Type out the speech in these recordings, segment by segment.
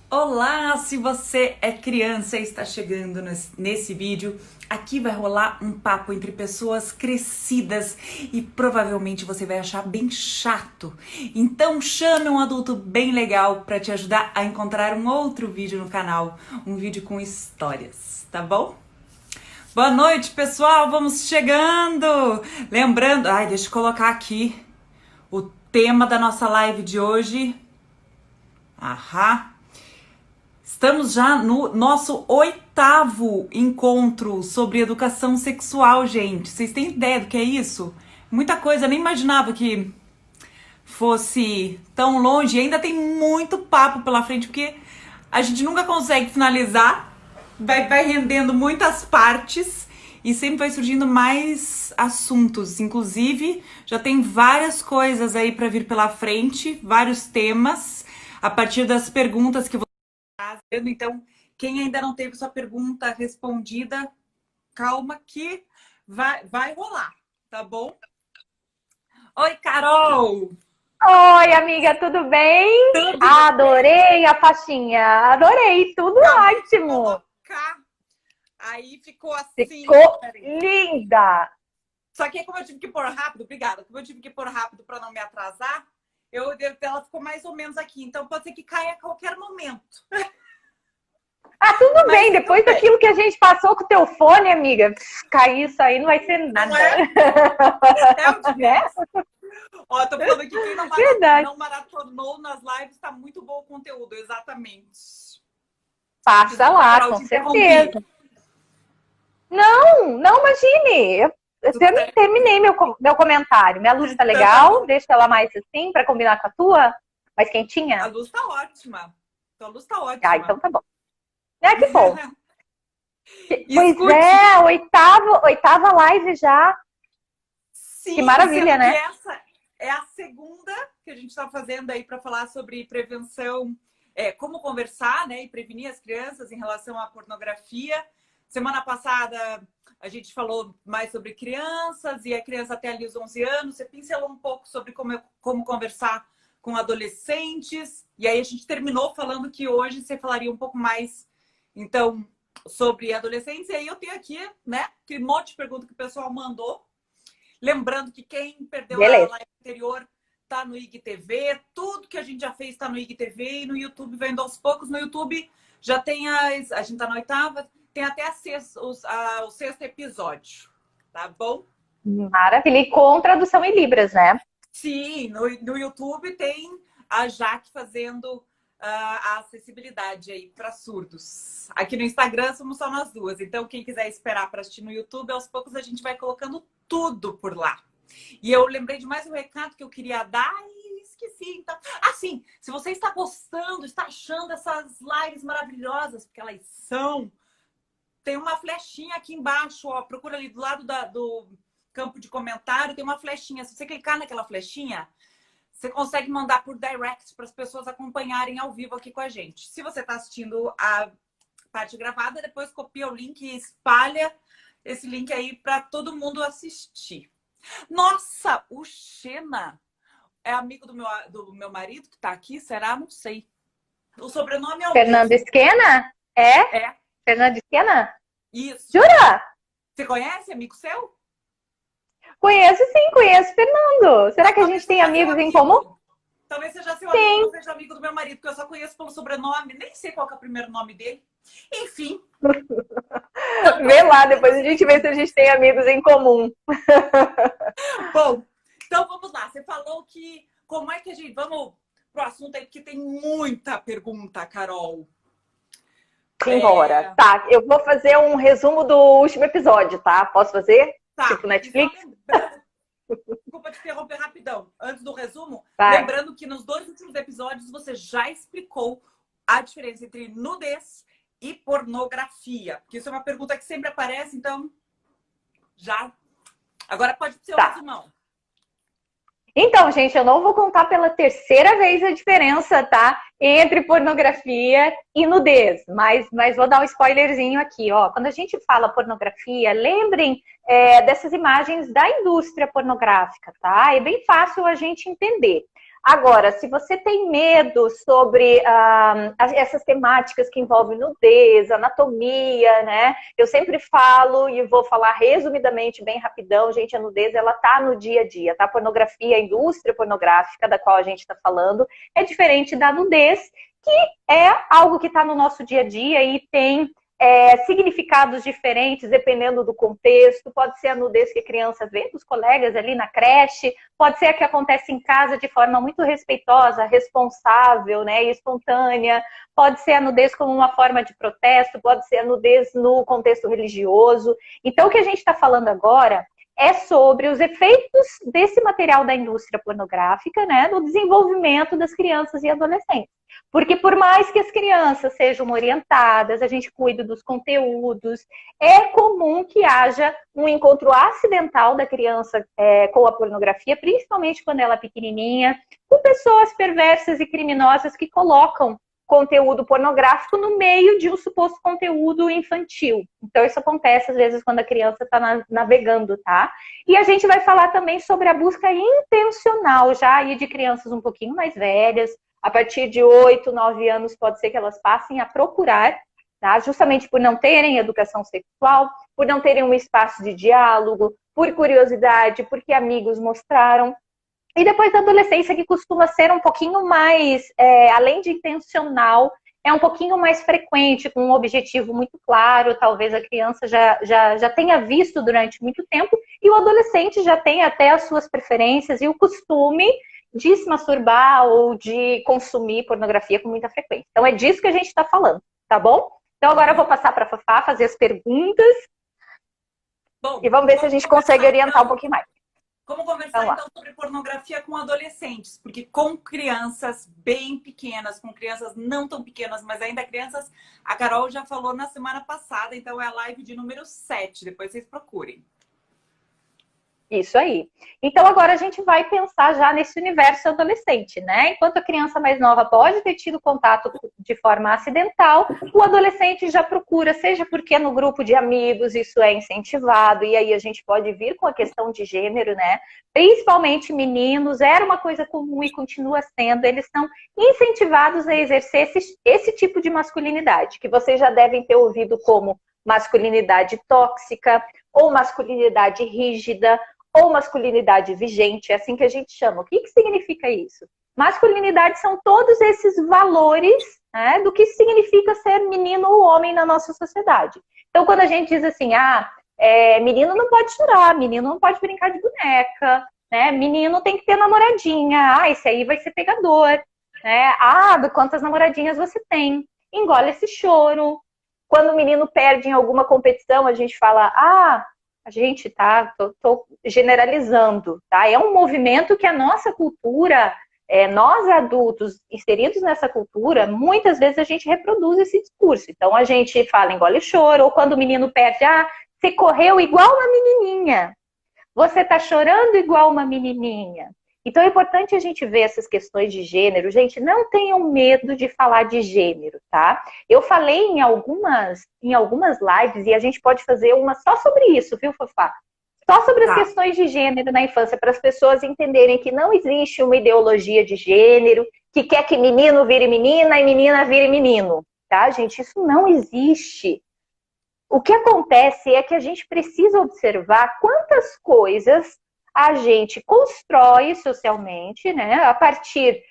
Olá, se você é criança e está chegando nesse vídeo, aqui vai rolar um papo entre pessoas crescidas e provavelmente você vai achar bem chato. Então chame um adulto bem legal para te ajudar a encontrar um outro vídeo no canal, um vídeo com histórias, tá bom? Boa noite, pessoal, vamos chegando! Lembrando, deixa eu colocar aqui o tema da nossa live de hoje. Aham. Estamos já no nosso 8º encontro sobre educação sexual, gente. Vocês têm ideia do que é isso? Muita coisa, eu nem imaginava que fosse tão longe. E ainda tem muito papo pela frente, porque a gente nunca consegue finalizar. Vai rendendo muitas partes e sempre vai surgindo mais assuntos. Inclusive, já tem várias coisas aí para vir pela frente, vários temas, a partir das perguntas que então, quem ainda não teve sua pergunta respondida, calma que vai rolar, tá bom? Oi, Carol! Oi, amiga, tudo bem? Tudo Adorei a faixinha, adorei, tudo acabei de ótimo. colocar, aí ficou assim. Ficou Peraí. linda. Só que como eu tive que pôr rápido, obrigada, como eu tive que pôr rápido para não me atrasar, ela ficou mais ou menos aqui, então pode ser que caia a qualquer momento. Ah, tudo Mas bem, tudo depois bem, daquilo que a gente passou com o teu fone, amiga, cair isso aí não vai ser não nada. é? É o Né? diverso. Ó, tô falando aqui, quem Verdade. não maratonou nas lives, tá muito bom o conteúdo, exatamente. Passa Desculpa, lá, Carol, com te interrompi. certeza. Não, não imagine. Eu Tudo certo? terminei meu comentário. Minha luz tá Então tá legal, bom. deixa ela mais assim para combinar com a tua, mais A quentinha. luz tá ótima. Então, a luz tá Ah, ótima. então tá bom. É que bom. Pois Escute, é, oitava live já. Que sim, maravilha, sendo que né? essa é a segunda que a gente está fazendo aí para falar sobre prevenção, como conversar, né, e prevenir as crianças em relação à pornografia. Semana passada a gente falou mais sobre crianças e a criança até ali os 11 anos. Você pincelou um pouco sobre como conversar com adolescentes. E aí a gente terminou falando que hoje você falaria um pouco mais, então, sobre adolescentes. E aí eu tenho aqui, né, que monte de pergunta que o pessoal mandou. Lembrando que quem perdeu a Beleza. live anterior tá no IGTV, tudo que a gente já fez está no IGTV e no YouTube vendo aos poucos. No YouTube já tem a gente tá na 8ª, tem até o 6º episódio, tá bom? Maravilha. E com tradução em Libras, né? Sim, no YouTube tem a Jaque fazendo a acessibilidade aí para surdos. Aqui no Instagram somos só nós duas, então quem quiser esperar para assistir no YouTube, aos poucos a gente vai colocando tudo por lá. E eu lembrei de mais um recado que eu queria dar e esqueci. Então, assim, se você está gostando, está achando essas lives maravilhosas, porque elas são, tem uma flechinha aqui embaixo, ó, procura ali do lado do campo de comentário, tem uma flechinha. Se você clicar naquela flechinha, você consegue mandar por direct para as pessoas acompanharem ao vivo aqui com a gente. Se você está assistindo a parte gravada, depois copia o link e espalha esse link aí para todo mundo assistir. Nossa, o Xena é amigo do meu marido que está aqui? Será? Não sei. O sobrenome é o Fernando mesmo. Esquena? É? É, Fernando Esquena? isso. Jura? Você conhece, amigo seu? Conheço sim, conheço Fernando. Será Então, que a talvez gente tem seja seu amigos em comum? amigo. Talvez seja seu amigo e Sim. não seja amigo do meu marido, porque eu só conheço pelo sobrenome, nem sei qual é o primeiro nome dele. Enfim, então Vê pode lá, mandar depois as a gente vê se a perguntas. gente tem amigos em comum. Bom, então vamos lá. Você falou que como é que a gente. Vamos pro assunto aí, porque tem muita pergunta, Carol. Simbora. É, Tá, eu vou fazer um resumo do último episódio, tá? Posso fazer? tá, Tipo e só Netflix? lembrando, desculpa te interromper rapidão, antes do resumo, Vai. lembrando que nos 2 últimos episódios você já explicou a diferença entre nudez e pornografia. Porque isso é uma pergunta que sempre aparece, então já. Agora pode ser o Tá. resumão. Então, gente, eu não vou contar pela terceira vez a diferença, tá? Entre pornografia e nudez, mas vou dar um spoilerzinho aqui, ó. Quando a gente fala pornografia, lembrem dessas imagens da indústria pornográfica, tá? É bem fácil a gente entender. Agora, se você tem medo sobre essas temáticas que envolvem nudez, anatomia, né? Eu sempre falo, e vou falar resumidamente, bem rapidão, gente, a nudez, ela tá no dia a dia, tá? A pornografia, a indústria pornográfica da qual a gente está falando, é diferente da nudez, que é algo que está no nosso dia a dia e tem significados diferentes dependendo do contexto. Pode ser a nudez que a criança vê dos colegas ali na creche, pode ser a que acontece em casa de forma muito respeitosa, responsável, né, e espontânea, pode ser a nudez como uma forma de protesto, pode ser a nudez no contexto religioso. Então, o que a gente está falando agora é sobre os efeitos desse material da indústria pornográfica, né, no desenvolvimento das crianças e adolescentes. Porque por mais que as crianças sejam orientadas, a gente cuida dos conteúdos, é comum que haja um encontro acidental da criança com a pornografia, principalmente quando ela é pequenininha, com pessoas perversas e criminosas que colocam conteúdo pornográfico no meio de um suposto conteúdo infantil. Então, isso acontece, às vezes, quando a criança está navegando, tá? E a gente vai falar também sobre a busca intencional, já aí de crianças um pouquinho mais velhas, a partir de 8, 9 anos, pode ser que elas passem a procurar, tá? Justamente por não terem educação sexual, por não terem um espaço de diálogo, por curiosidade, porque amigos mostraram. E depois da adolescência, que costuma ser um pouquinho mais, além de intencional, é um pouquinho mais frequente, com um objetivo muito claro. Talvez a criança já tenha visto durante muito tempo, e o adolescente já tem até as suas preferências e o costume de se masturbar ou de consumir pornografia com muita frequência. Então é disso que a gente está falando, tá bom? Então agora eu vou passar para a Fafá fazer as perguntas. Bom, e vamos ver se a gente consegue orientar um pouquinho mais. Como conversar então sobre pornografia com adolescentes? Porque com crianças bem pequenas, com crianças não tão pequenas, mas ainda crianças, a Carol já falou na semana passada, então é a live de número 7, depois vocês procurem. Isso aí. Então agora a gente vai pensar já nesse universo adolescente, né? Enquanto a criança mais nova pode ter tido contato de forma acidental, o adolescente já procura, seja porque no grupo de amigos isso é incentivado, e aí a gente pode vir com a questão de gênero, né? Principalmente meninos, era uma coisa comum e continua sendo, eles são incentivados a exercer esse tipo de masculinidade, que vocês já devem ter ouvido como masculinidade tóxica, ou masculinidade rígida, ou masculinidade vigente, é assim que a gente chama. O que significa isso? Masculinidade são todos esses valores, né, do que significa ser menino ou homem na nossa sociedade. Então, quando a gente diz assim, menino não pode chorar, menino não pode brincar de boneca, né, menino tem que ter namoradinha, esse aí vai ser pegador, né, quantas namoradinhas você tem? Engole esse choro. Quando o menino perde em alguma competição, a gente fala, a gente tô generalizando, tá? É um movimento que a nossa cultura, nós adultos inseridos nessa cultura, muitas vezes a gente reproduz esse discurso. Então a gente fala engole choro, ou quando o menino perde, você correu igual uma menininha, você tá chorando igual uma menininha. Então é importante a gente ver essas questões de gênero. Gente, não tenham medo de falar de gênero, tá? Eu falei em algumas lives, e a gente pode fazer uma só sobre isso, viu, Fafá? Só sobre as questões de gênero na infância, para as pessoas entenderem que não existe uma ideologia de gênero, que quer que menino vire menina e menina vire menino, tá, gente? Isso não existe. O que acontece é que a gente precisa observar quantas coisas a gente constrói socialmente, né, a partir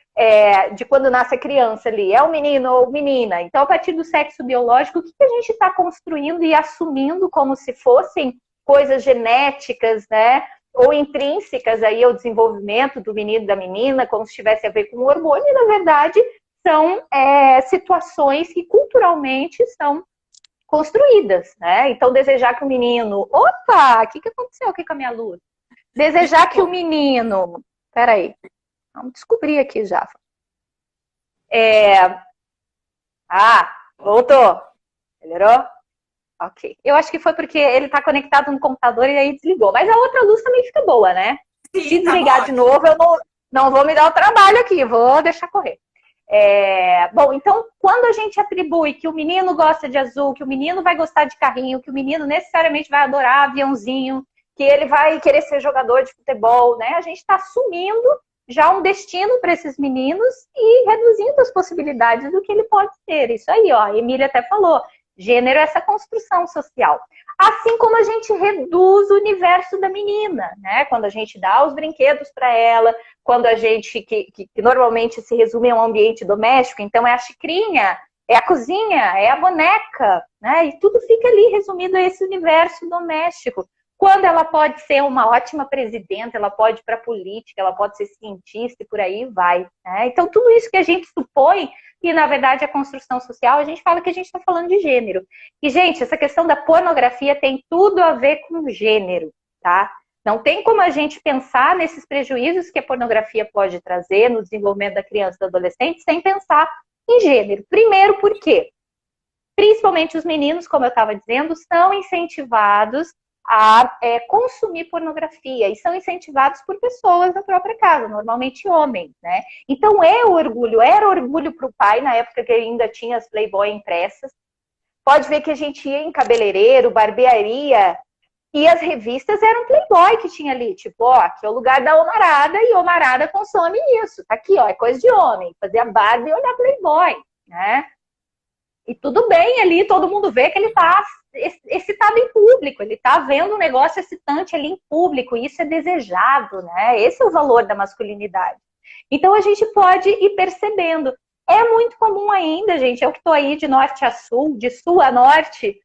de quando nasce a criança ali, é um menino ou menina. Então, a partir do sexo biológico, o que a gente está construindo e assumindo como se fossem coisas genéticas, né, ou intrínsecas aí ao desenvolvimento do menino e da menina, como se tivesse a ver com o hormônio, e, na verdade, são situações que culturalmente são construídas, né? Então, desejar que o menino... Opa! O que aconteceu aqui com a minha luz? Desejar que o menino... Peraí. Vamos descobrir aqui já. Voltou. Melhorou? Ok. Eu acho que foi porque ele está conectado no computador e aí desligou. Mas a outra luz também fica boa, né? Sim, se desligar de novo, eu não vou me dar o trabalho aqui. Vou deixar correr. Bom, então, quando a gente atribui que o menino gosta de azul, que o menino vai gostar de carrinho, que o menino necessariamente vai adorar aviãozinho, que ele vai querer ser jogador de futebol, né? A gente está assumindo já um destino para esses meninos e reduzindo as possibilidades do que ele pode ser. Isso aí, ó, a Emília até falou, gênero é essa construção social. Assim como a gente reduz o universo da menina, né? Quando a gente dá os brinquedos para ela, quando a gente, que normalmente se resume a um ambiente doméstico, então é a xicrinha, é a cozinha, é a boneca, né? E tudo fica ali resumido a esse universo doméstico. Quando ela pode ser uma ótima presidenta, ela pode ir para a política, ela pode ser cientista e por aí vai, né? Então, tudo isso que a gente supõe, e na verdade a construção social, a gente fala que a gente está falando de gênero. E, gente, essa questão da pornografia tem tudo a ver com gênero, tá? Não tem como a gente pensar nesses prejuízos que a pornografia pode trazer no desenvolvimento da criança e do adolescente sem pensar em gênero. Primeiro, por quê? Principalmente os meninos, como eu estava dizendo, são incentivados a consumir pornografia e são incentivados por pessoas da própria casa, normalmente homens, né? Então era orgulho para o pai na época que ainda tinha as Playboy impressas. Pode ver que a gente ia em cabeleireiro, barbearia, e as revistas eram Playboy que tinha ali, tipo, ó, aqui é o lugar da homarada e homarada consome isso. Tá aqui, ó, é coisa de homem, fazer a Barbie e olhar Playboy, né? E tudo bem ali, todo mundo vê que ele tá excitado em público, ele tá vendo um negócio excitante ali em público, e isso é desejado, né? Esse é o valor da masculinidade. Então a gente pode ir percebendo. É muito comum ainda, gente, eu que tô aí de norte a sul, de sul a norte,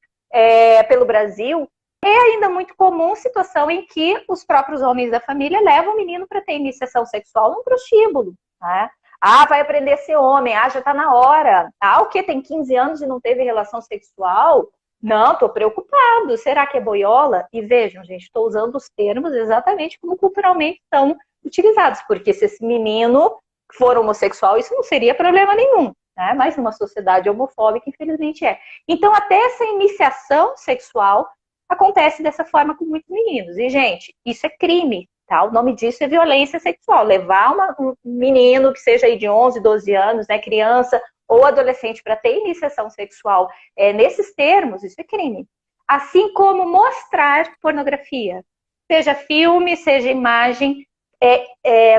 pelo Brasil, é ainda muito comum situação em que os próprios homens da família levam o menino para ter iniciação sexual num prostíbulo, né? Ah, vai aprender a ser homem. Ah, já tá na hora. Ah, o quê? Tem 15 anos e não teve relação sexual? Não, tô preocupado. Será que é boiola? E vejam, gente, estou usando os termos exatamente como culturalmente são utilizados. Porque se esse menino for homossexual, isso não seria problema nenhum, né? Mas numa sociedade homofóbica, infelizmente é. Então, até essa iniciação sexual acontece dessa forma com muitos meninos. E, gente, isso é crime. Tá? O nome disso é violência sexual. Levar um menino que seja aí de 11, 12 anos, né, criança ou adolescente, para ter iniciação sexual nesses termos, isso é crime. Assim como mostrar pornografia. Seja filme, seja imagem.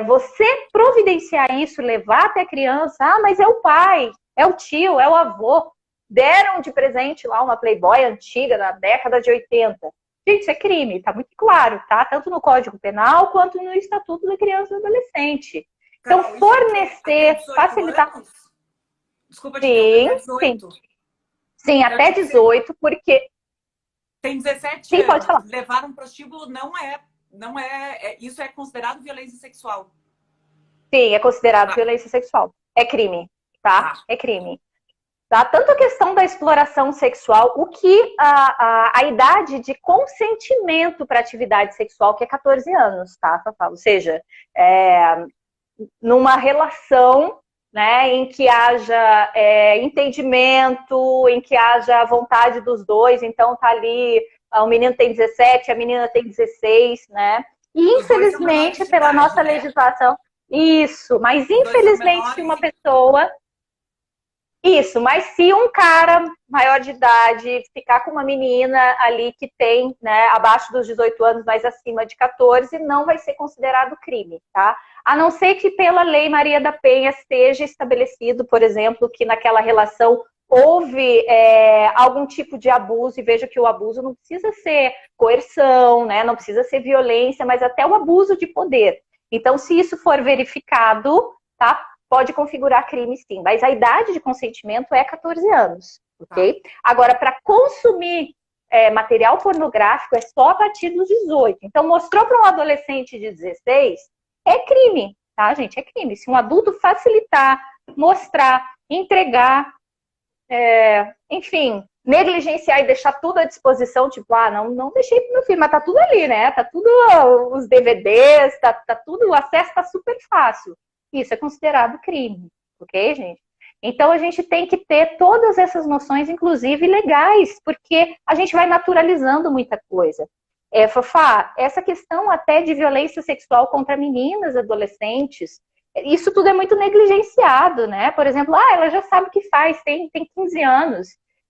Você providenciar isso, levar até a criança. Ah, mas é o pai, é o tio, é o avô. Deram de presente lá uma Playboy antiga, da década de 80. Gente, isso é crime, tá muito claro, tá? Tanto no Código Penal quanto no Estatuto da Criança e do Adolescente. Então, Carol, fornecer, facilitar. Anos? Desculpa te interromper, até 18. Sim, até 18, porque. Tem 17 sim, anos. pode falar. Levar um prostíbulo isso é considerado violência sexual. Sim, é considerado violência sexual. É crime, tá? É crime. Tá? Tanto a questão da exploração sexual, o que a idade de consentimento para atividade sexual, que é 14 anos, tá, Fafá? Ou seja, numa relação, né, em que haja entendimento, em que haja vontade dos dois, então tá ali, o menino tem 17, a menina tem 16, né? E infelizmente, pela nossa legislação, isso, mas infelizmente se uma pessoa... Isso, mas se um cara maior de idade ficar com uma menina ali que tem, né, abaixo dos 18 anos, mas acima de 14, não vai ser considerado crime, tá? A não ser que pela Lei Maria da Penha esteja estabelecido, por exemplo, que naquela relação houve algum tipo de abuso, e veja que o abuso não precisa ser coerção, né, não precisa ser violência, mas até o abuso de poder. Então, se isso for verificado, tá? Pode configurar crime, sim, mas a idade de consentimento é 14 anos, ok? Agora, para consumir material pornográfico é só a partir dos 18. Então, mostrou para um adolescente de 16, é crime, tá, gente? É crime. Se um adulto facilitar, mostrar, entregar, enfim, negligenciar e deixar tudo à disposição, tipo, não deixei pro meu filho, mas tá tudo ali, né? Tá tudo, os DVDs, tá tudo, o acesso tá super fácil. Isso é considerado crime, ok, gente? Então, a gente tem que ter todas essas noções, inclusive legais, porque a gente vai naturalizando muita coisa. Fafá, essa questão até de violência sexual contra meninas, adolescentes, isso tudo é muito negligenciado, né? Por exemplo, ela já sabe o que faz, tem 15 anos,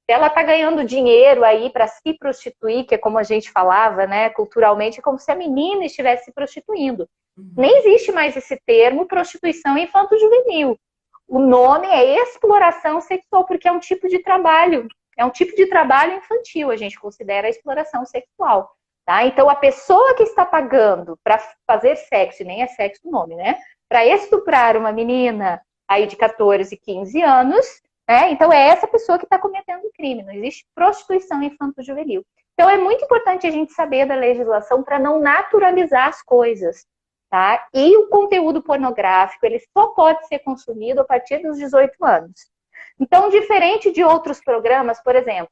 ela tá ganhando dinheiro aí para se prostituir, que é como a gente falava, né? Culturalmente, é como se a menina estivesse se prostituindo. Nem existe mais esse termo prostituição infanto-juvenil. O nome é exploração sexual, porque é um tipo de trabalho. É um tipo de trabalho infantil, a gente considera a exploração sexual. Tá? Então, a pessoa que está pagando para fazer sexo, e nem é sexo o nome, né? Para estuprar uma menina aí de 14, 15 anos, né? Então, é essa pessoa que está cometendo o crime. Não existe prostituição infanto-juvenil. Então, é muito importante a gente saber da legislação para não naturalizar as coisas. Tá? E o conteúdo pornográfico, ele só pode ser consumido a partir dos 18 anos. Então, diferente de outros programas, por exemplo,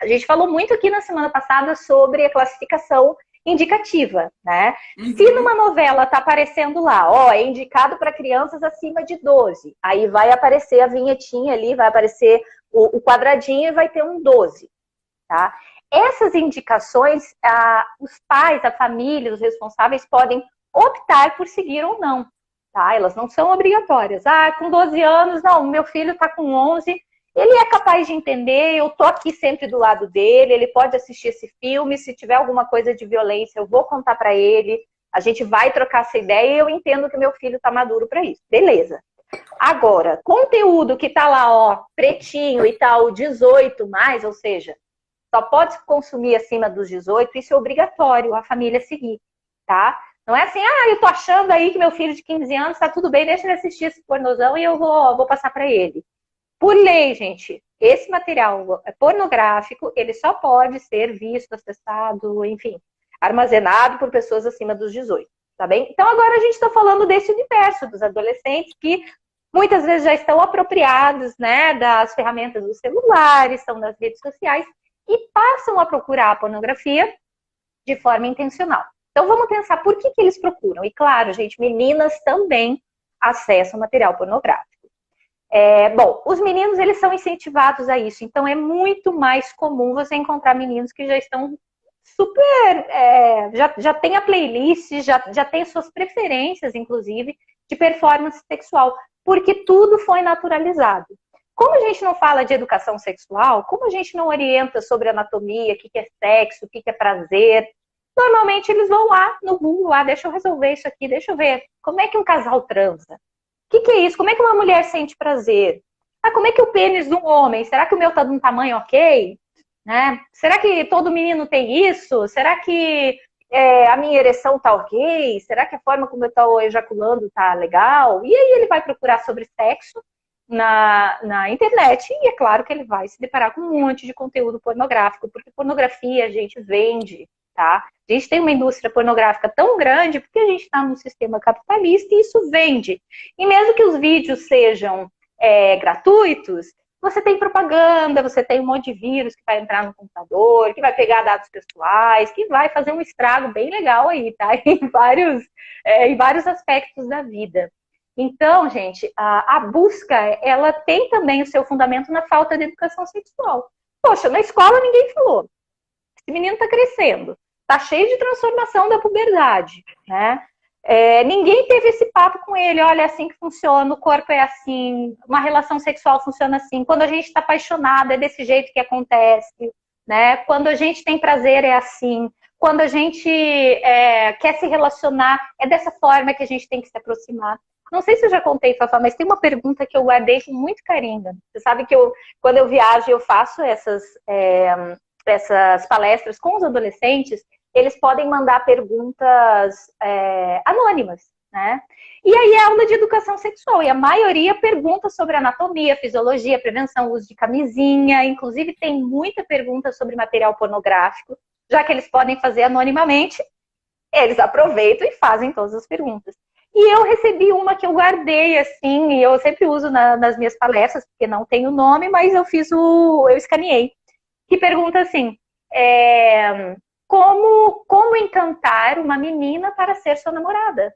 a gente falou muito aqui na semana passada sobre a classificação indicativa, né? Se numa novela tá aparecendo lá, ó, é indicado para crianças acima de 12, aí vai aparecer a vinhetinha ali, vai aparecer o quadradinho e vai ter um 12, tá? Essas indicações, os pais, a família, os responsáveis podem optar por seguir ou não, tá? Elas não são obrigatórias. Ah, com 12 anos, não, meu filho tá com 11, ele é capaz de entender, eu tô aqui sempre do lado dele, ele pode assistir esse filme, se tiver alguma coisa de violência, eu vou contar para ele, a gente vai trocar essa ideia e eu entendo que meu filho tá maduro para isso. Beleza. Agora, conteúdo que tá lá, ó, pretinho e tal, 18 mais, ou seja, só pode consumir acima dos 18, isso é obrigatório a família seguir, tá? Não é assim, ah, eu tô achando aí que meu filho de 15 anos tá tudo bem, deixa ele assistir esse pornozão e eu vou passar para ele. Por lei, gente, esse material pornográfico, ele só pode ser visto, acessado, enfim, armazenado por pessoas acima dos 18, tá bem? Então agora a gente está falando desse universo dos adolescentes que muitas vezes já estão apropriados, né, das ferramentas dos celulares, estão nas redes sociais e passam a procurar a pornografia de forma intencional. Então vamos pensar por que eles procuram. E claro, gente, meninas também acessam material pornográfico. Bom, os meninos, eles são incentivados a isso. Então é muito mais comum você encontrar meninos que já estão super... já tem a playlist, já tem suas preferências, inclusive, de performance sexual. Porque tudo foi naturalizado. Como a gente não fala de educação sexual, como a gente não orienta sobre anatomia, o que é sexo, o que é prazer, normalmente eles vão lá no Google, deixa eu resolver isso aqui, deixa eu ver como é que um casal transa. O que é isso? Como é que uma mulher sente prazer? Como é que o pênis de um homem? Será que o meu tá de um tamanho ok? Né? Será que todo menino tem isso? Será que a minha ereção tá ok? Será que a forma como eu tô ejaculando tá legal? E aí ele vai procurar sobre sexo na internet e é claro que ele vai se deparar com um monte de conteúdo pornográfico, porque pornografia, a gente, vende, tá? A gente tem uma indústria pornográfica tão grande porque a gente está num sistema capitalista e isso vende. E mesmo que os vídeos sejam gratuitos, você tem propaganda, você tem um monte de vírus que vai entrar no computador, que vai pegar dados pessoais, que vai fazer um estrago bem legal aí, tá? Em vários aspectos da vida. Então, gente, a busca, ela tem também o seu fundamento na falta de educação sexual. Poxa, na escola ninguém falou. Esse menino tá crescendo, tá cheio de transformação da puberdade, né? Ninguém teve esse papo com ele, olha, é assim que funciona, o corpo é assim, uma relação sexual funciona assim, quando a gente está apaixonada é desse jeito que acontece, né? Quando a gente tem prazer é assim, quando a gente quer se relacionar é dessa forma que a gente tem que se aproximar. Não sei se eu já contei, Fafá, mas tem uma pergunta que eu guardei com muito carinho. Você sabe que quando eu viajo, eu faço essas palestras com os adolescentes, eles podem mandar perguntas anônimas, né? E aí é aula de educação sexual, e a maioria pergunta sobre anatomia, fisiologia, prevenção, uso de camisinha, inclusive tem muita pergunta sobre material pornográfico, já que eles podem fazer anonimamente, eles aproveitam e fazem todas as perguntas. E eu recebi uma que eu guardei, assim, e eu sempre uso nas minhas palestras, porque não tem o nome, mas eu escaneei, que pergunta assim, como encantar uma menina para ser sua namorada?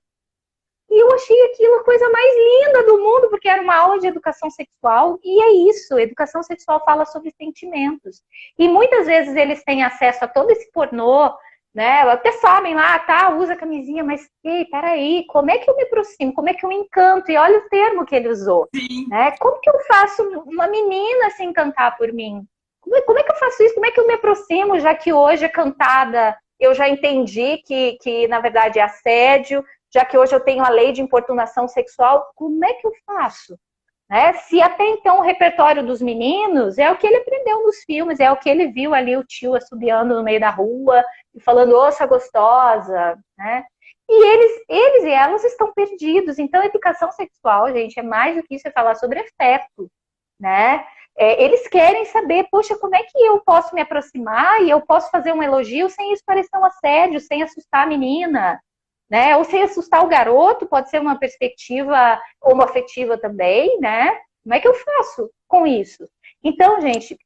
E eu achei aquilo a coisa mais linda do mundo, porque era uma aula de educação sexual, e é isso, educação sexual fala sobre sentimentos. E muitas vezes eles têm acesso a todo esse pornô, né? Até sabem lá, tá, usa camisinha, mas peraí, como é que eu me aproximo? Como é que eu encanto? E olha o termo que ele usou, né? Como que eu faço uma menina se encantar por mim? Como é que eu faço isso? Como é que eu me aproximo, já que hoje a cantada eu já entendi que na verdade é assédio, já que hoje eu tenho a lei de importunação sexual, como é que eu faço? Né? Se até então o repertório dos meninos é o que ele aprendeu nos filmes, é o que ele viu ali o tio assobiando no meio da rua e falando, ossa gostosa, né? E eles e elas estão perdidos. Então, a educação sexual, gente, é mais do que isso, é falar sobre afeto, né? Eles querem saber, poxa, como é que eu posso me aproximar e eu posso fazer um elogio sem isso parecer um assédio, sem assustar a menina, né? Ou sem assustar o garoto, pode ser uma perspectiva homoafetiva também, né? Como é que eu faço com isso? Então, gente,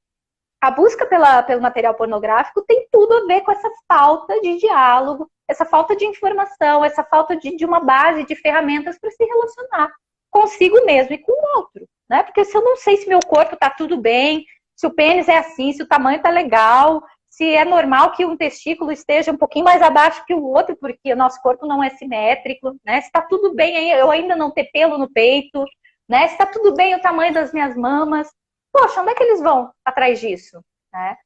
a busca pelo material pornográfico tem tudo a ver com essa falta de diálogo, essa falta de informação, essa falta de uma base de ferramentas para se relacionar consigo mesmo e com o outro, né? Porque se eu não sei se meu corpo está tudo bem, se o pênis é assim, se o tamanho está legal, se é normal que um testículo esteja um pouquinho mais abaixo que o outro, porque o nosso corpo não é simétrico, né? Se está tudo bem eu ainda não ter pelo no peito, né? Se está tudo bem o tamanho das minhas mamas, poxa, onde é que eles vão atrás disso? Né?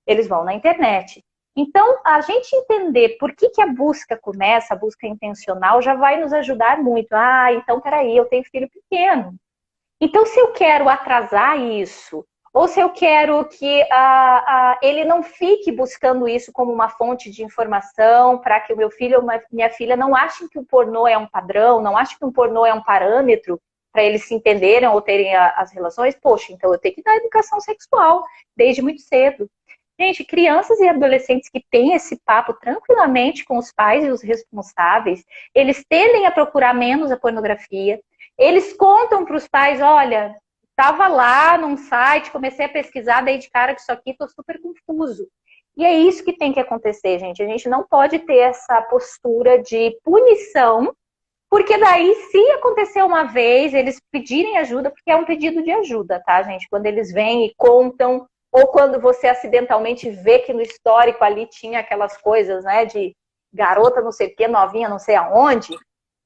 Eles vão na internet. Então, a gente entender por que a busca começa, a busca intencional, já vai nos ajudar muito. Ah, então, peraí, eu tenho filho pequeno. Então, se eu quero atrasar isso, ou se eu quero que ele não fique buscando isso como uma fonte de informação para que o meu filho ou minha filha não achem que o pornô é um padrão, não achem que o pornô é um parâmetro, para eles se entenderem ou terem as relações, poxa, então eu tenho que dar educação sexual desde muito cedo. Gente, crianças e adolescentes que têm esse papo tranquilamente com os pais e os responsáveis, eles tendem a procurar menos a pornografia, eles contam para os pais, olha, estava lá num site, comecei a pesquisar, dei de cara que isso aqui, estou super confuso. E é isso que tem que acontecer, gente. A gente não pode ter essa postura de punição, porque daí, se acontecer uma vez, eles pedirem ajuda, porque é um pedido de ajuda, tá, gente? Quando eles vêm e contam, ou quando você acidentalmente vê que no histórico ali tinha aquelas coisas, né, de garota não sei o que, novinha não sei aonde,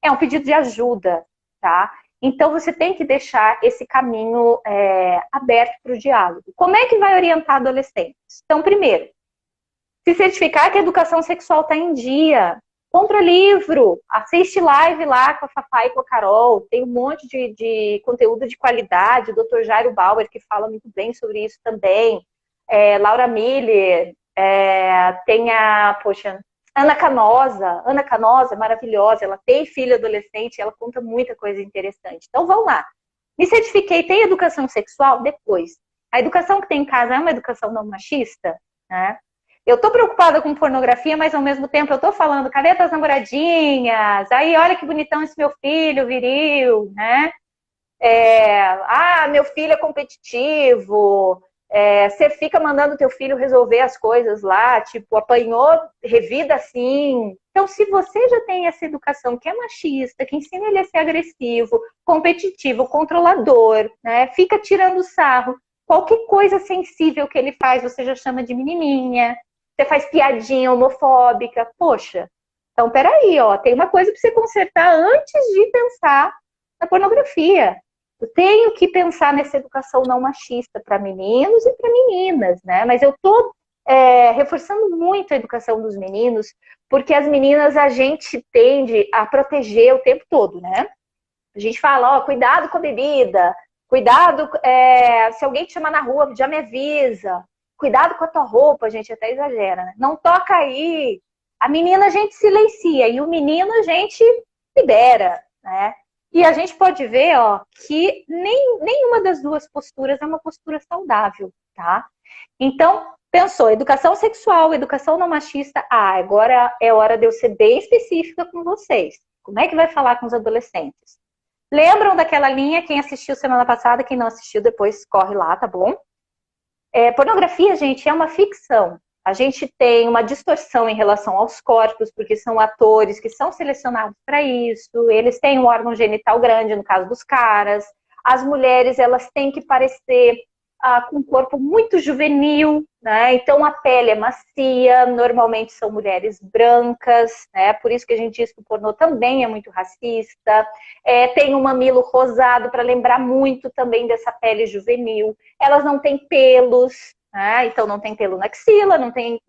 é um pedido de ajuda, tá? Então, você tem que deixar esse caminho aberto para o diálogo. Como é que vai orientar adolescentes? Então, primeiro, se certificar que a educação sexual está em dia. Compra livro, assiste live lá com a Fafá e com a Carol, tem um monte de conteúdo de qualidade, o Dr. Jairo Bauer, que fala muito bem sobre isso também, Laura Miller, tem a, poxa, Ana Canosa é maravilhosa, ela tem filho adolescente, ela conta muita coisa interessante. Então, vamos lá. Me certifiquei, tem educação sexual? Depois. A educação que tem em casa é uma educação não machista, né? Eu tô preocupada com pornografia, mas ao mesmo tempo eu tô falando, cadê tuas namoradinhas? Aí, olha que bonitão esse meu filho, viril, né? Meu filho é competitivo. Você fica mandando teu filho resolver as coisas lá, tipo, apanhou, revida assim. Então, se você já tem essa educação que é machista, que ensina ele a ser agressivo, competitivo, controlador, né? Fica tirando sarro. Qualquer coisa sensível que ele faz, você já chama de menininha. Você faz piadinha homofóbica. Poxa, então peraí, ó, tem uma coisa para você consertar antes de pensar na pornografia. Eu tenho que pensar nessa educação não machista para meninos e para meninas, né? Mas eu tô reforçando muito a educação dos meninos, porque as meninas a gente tende a proteger o tempo todo, né? A gente fala, ó, cuidado com a bebida, cuidado, se alguém te chamar na rua, já me avisa. Cuidado com a tua roupa, a gente até exagera, né? Não toca aí. A menina a gente silencia e o menino a gente libera, né? E a gente pode ver, ó, que nenhuma das duas posturas é uma postura saudável, tá? Então, pensou, educação sexual, educação não machista, agora é hora de eu ser bem específica com vocês. Como é que vai falar com os adolescentes? Lembram daquela linha? Quem assistiu semana passada, quem não assistiu, depois corre lá, tá bom? Pornografia, gente, é uma ficção. A gente tem uma distorção em relação aos corpos, porque são atores que são selecionados para isso, eles têm um órgão genital grande, no caso dos caras. As mulheres, elas têm que parecer com um corpo muito juvenil, né? Então a pele é macia, normalmente são mulheres brancas, né? Por isso que a gente diz que o pornô também é muito racista. Tem um mamilo rosado para lembrar muito também dessa pele juvenil. Elas não têm pelos, né? Então não tem pelo na axila,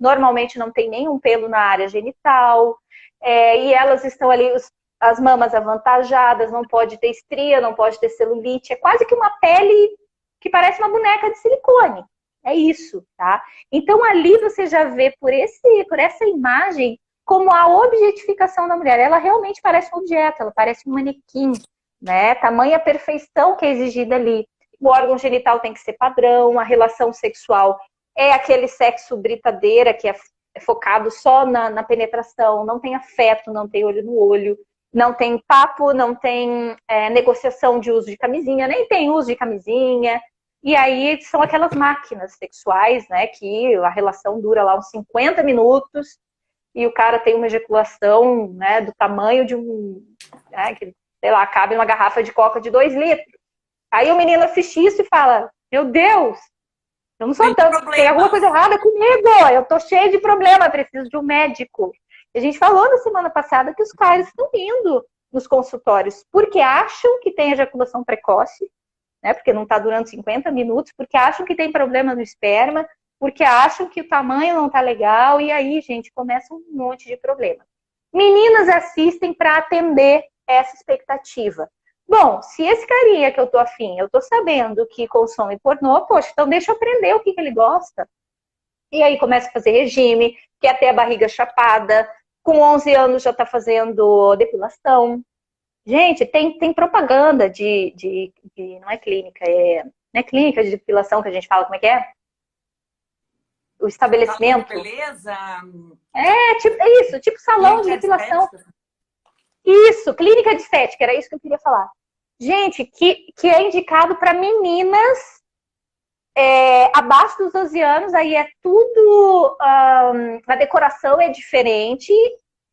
normalmente não tem nenhum pelo na área genital. E elas estão ali, as mamas avantajadas, não pode ter estria, não pode ter celulite. É quase que uma pele que parece uma boneca de silicone. É isso, tá? Então ali você já vê por essa imagem como a objetificação da mulher. Ela realmente parece um objeto, ela parece um manequim, né? Tamanha perfeição que é exigida ali. O órgão genital tem que ser padrão, a relação sexual é aquele sexo britadeira que é focado só na penetração, não tem afeto, não tem olho no olho, não tem papo, não tem negociação de uso de camisinha, nem tem uso de camisinha. E aí são aquelas máquinas sexuais, né, que a relação dura lá uns 50 minutos e o cara tem uma ejaculação, né, do tamanho de né, que, sei lá, cabe numa garrafa de coca de 2 litros. Aí o menino assiste isso e fala, meu Deus, eu não sou tanto, tem alguma coisa errada comigo, eu tô cheio de problema, preciso de um médico. A gente falou na semana passada que os caras estão indo nos consultórios porque acham que tem ejaculação precoce, né? Porque não está durando 50 minutos, porque acham que tem problema no esperma, porque acham que o tamanho não está legal, e aí, gente, começa um monte de problema. Meninas assistem para atender essa expectativa. Bom, se esse carinha que eu tô afim, eu tô sabendo que consome pornô, poxa, então deixa eu aprender o que ele gosta. E aí começa a fazer regime, quer ter a barriga chapada, com 11 anos já tá fazendo depilação. Gente, tem propaganda não é clínica, não é clínica de depilação que a gente fala, como é que é? O estabelecimento. Salão de beleza? Tipo salão de depilação. Estética. Isso, clínica de estética, era isso que eu queria falar. Gente, que é indicado para meninas abaixo dos 12 anos, aí é tudo, a decoração é diferente,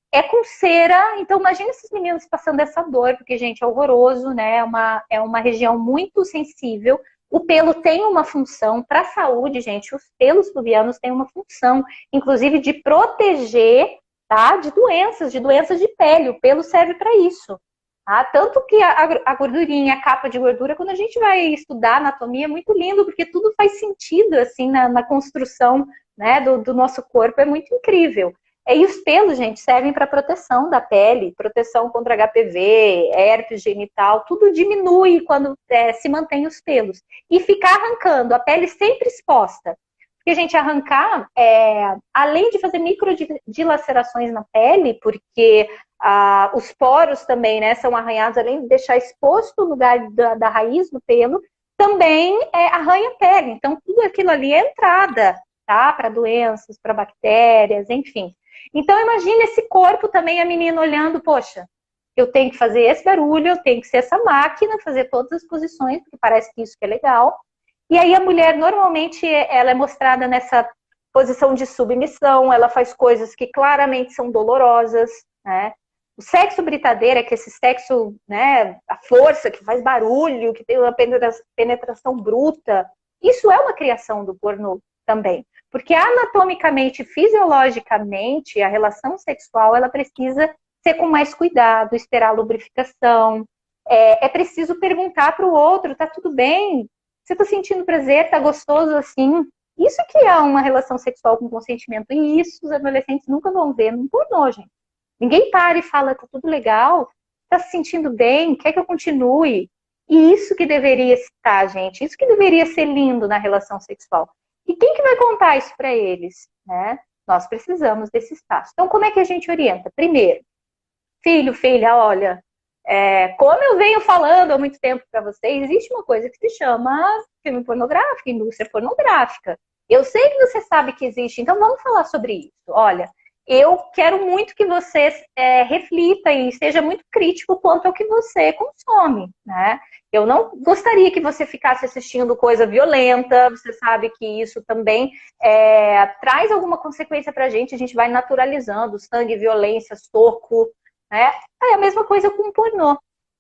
é com cera, então imagina esses meninos passando essa dor, porque, gente, é horroroso, né? É uma região muito sensível. O pelo tem uma função para a saúde, gente. Os pelos pubianos têm uma função, inclusive, de proteger, tá? De doenças de pele. O pelo serve para isso. Tá? Tanto que a gordurinha, a capa de gordura, quando a gente vai estudar anatomia, é muito lindo, porque tudo faz sentido, assim, na construção, né, do nosso corpo. É muito incrível. E os pelos, gente, servem para proteção da pele, proteção contra HPV, herpes genital, tudo diminui quando se mantém os pelos. E ficar arrancando, a pele sempre exposta. Porque, gente, arrancar, além de fazer microdilacerações na pele, porque os poros também, né, são arranhados, além de deixar exposto o lugar da raiz do pelo, também arranha a pele. Então, tudo aquilo ali é entrada, tá? Para doenças, para bactérias, enfim. Então, imagine esse corpo também, a menina olhando, poxa, eu tenho que fazer esse barulho, eu tenho que ser essa máquina, fazer todas as posições, porque parece que isso que é legal. E aí a mulher, normalmente, ela é mostrada nessa posição de submissão, ela faz coisas que claramente são dolorosas, né? O sexo britadeira, que é esse sexo, né, a força, que faz barulho, que tem uma penetração bruta, isso é uma criação do pornô também. Porque anatomicamente, fisiologicamente, a relação sexual, ela precisa ser com mais cuidado, esperar a lubrificação. É preciso perguntar para o outro, tá tudo bem? Você tá sentindo prazer? Tá gostoso assim? Isso que é uma relação sexual com consentimento. E isso os adolescentes nunca vão ver no pornô, gente. Ninguém para e fala, tá tudo legal? Tá se sentindo bem? Quer que eu continue? E isso que deveria estar, gente. Isso que deveria ser lindo na relação sexual. E quem que vai contar isso para eles, né? Nós precisamos desse espaço. Então, como é que a gente orienta? Primeiro, filho, filha, olha, como eu venho falando há muito tempo para vocês, existe uma coisa que se chama filme pornográfico, indústria pornográfica. Eu sei que você sabe que existe, então vamos falar sobre isso. Olha, eu quero muito que você reflita e seja muito crítico quanto ao que você consome, né? Eu não gostaria que você ficasse assistindo coisa violenta, você sabe que isso também traz alguma consequência pra gente, a gente vai naturalizando sangue, violência, soco, né? É a mesma coisa com o pornô.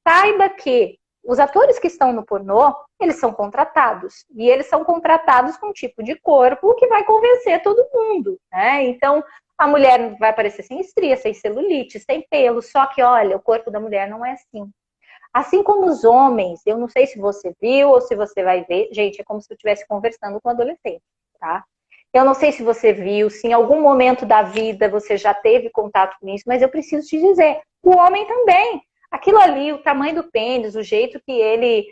Saiba que os atores que estão no pornô, eles são contratados, e eles são contratados com um tipo de corpo que vai convencer todo mundo, né? Então, a mulher vai aparecer sem estria, sem celulite, sem pelo, só que, olha, o corpo da mulher não é assim. Assim como os homens, eu não sei se você viu ou se você vai ver, gente, é como se eu estivesse conversando com um adolescente, tá? Eu não sei se você viu, se em algum momento da vida você já teve contato com isso, mas eu preciso te dizer, o homem também. Aquilo ali, o tamanho do pênis, o jeito que ele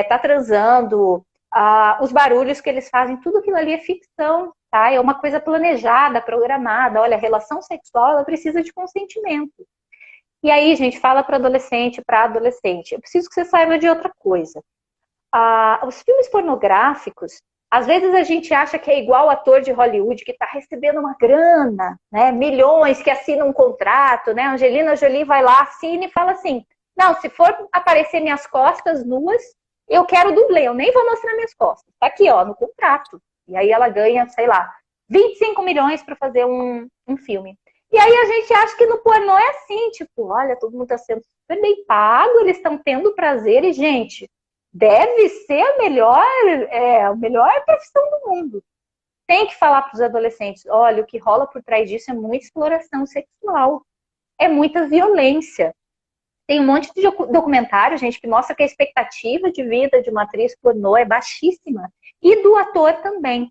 tá transando, os barulhos que eles fazem, tudo aquilo ali é ficção, tá? É uma coisa planejada, programada. Olha, a relação sexual, ela precisa de consentimento. E aí, gente, fala para adolescente. Eu preciso que você saiba de outra coisa. Os filmes pornográficos, às vezes a gente acha que é igual ator de Hollywood que está recebendo uma grana, né? Milhões, que assina um contrato, né? Angelina Jolie vai lá, assina e fala assim: não, se for aparecer minhas costas nuas, eu quero dublê, eu nem vou mostrar minhas costas. Tá aqui, ó, no contrato. E aí ela ganha, sei lá, 25 milhões para fazer um filme. E aí a gente acha que no pornô é assim, tipo, olha, todo mundo está sendo super bem pago, eles estão tendo prazer e, gente, deve ser a melhor profissão do mundo. Tem que falar para os adolescentes, olha, o que rola por trás disso é muita exploração sexual, é muita violência. Tem um monte de documentário, gente, que mostra que a expectativa de vida de uma atriz pornô é baixíssima. E do ator também.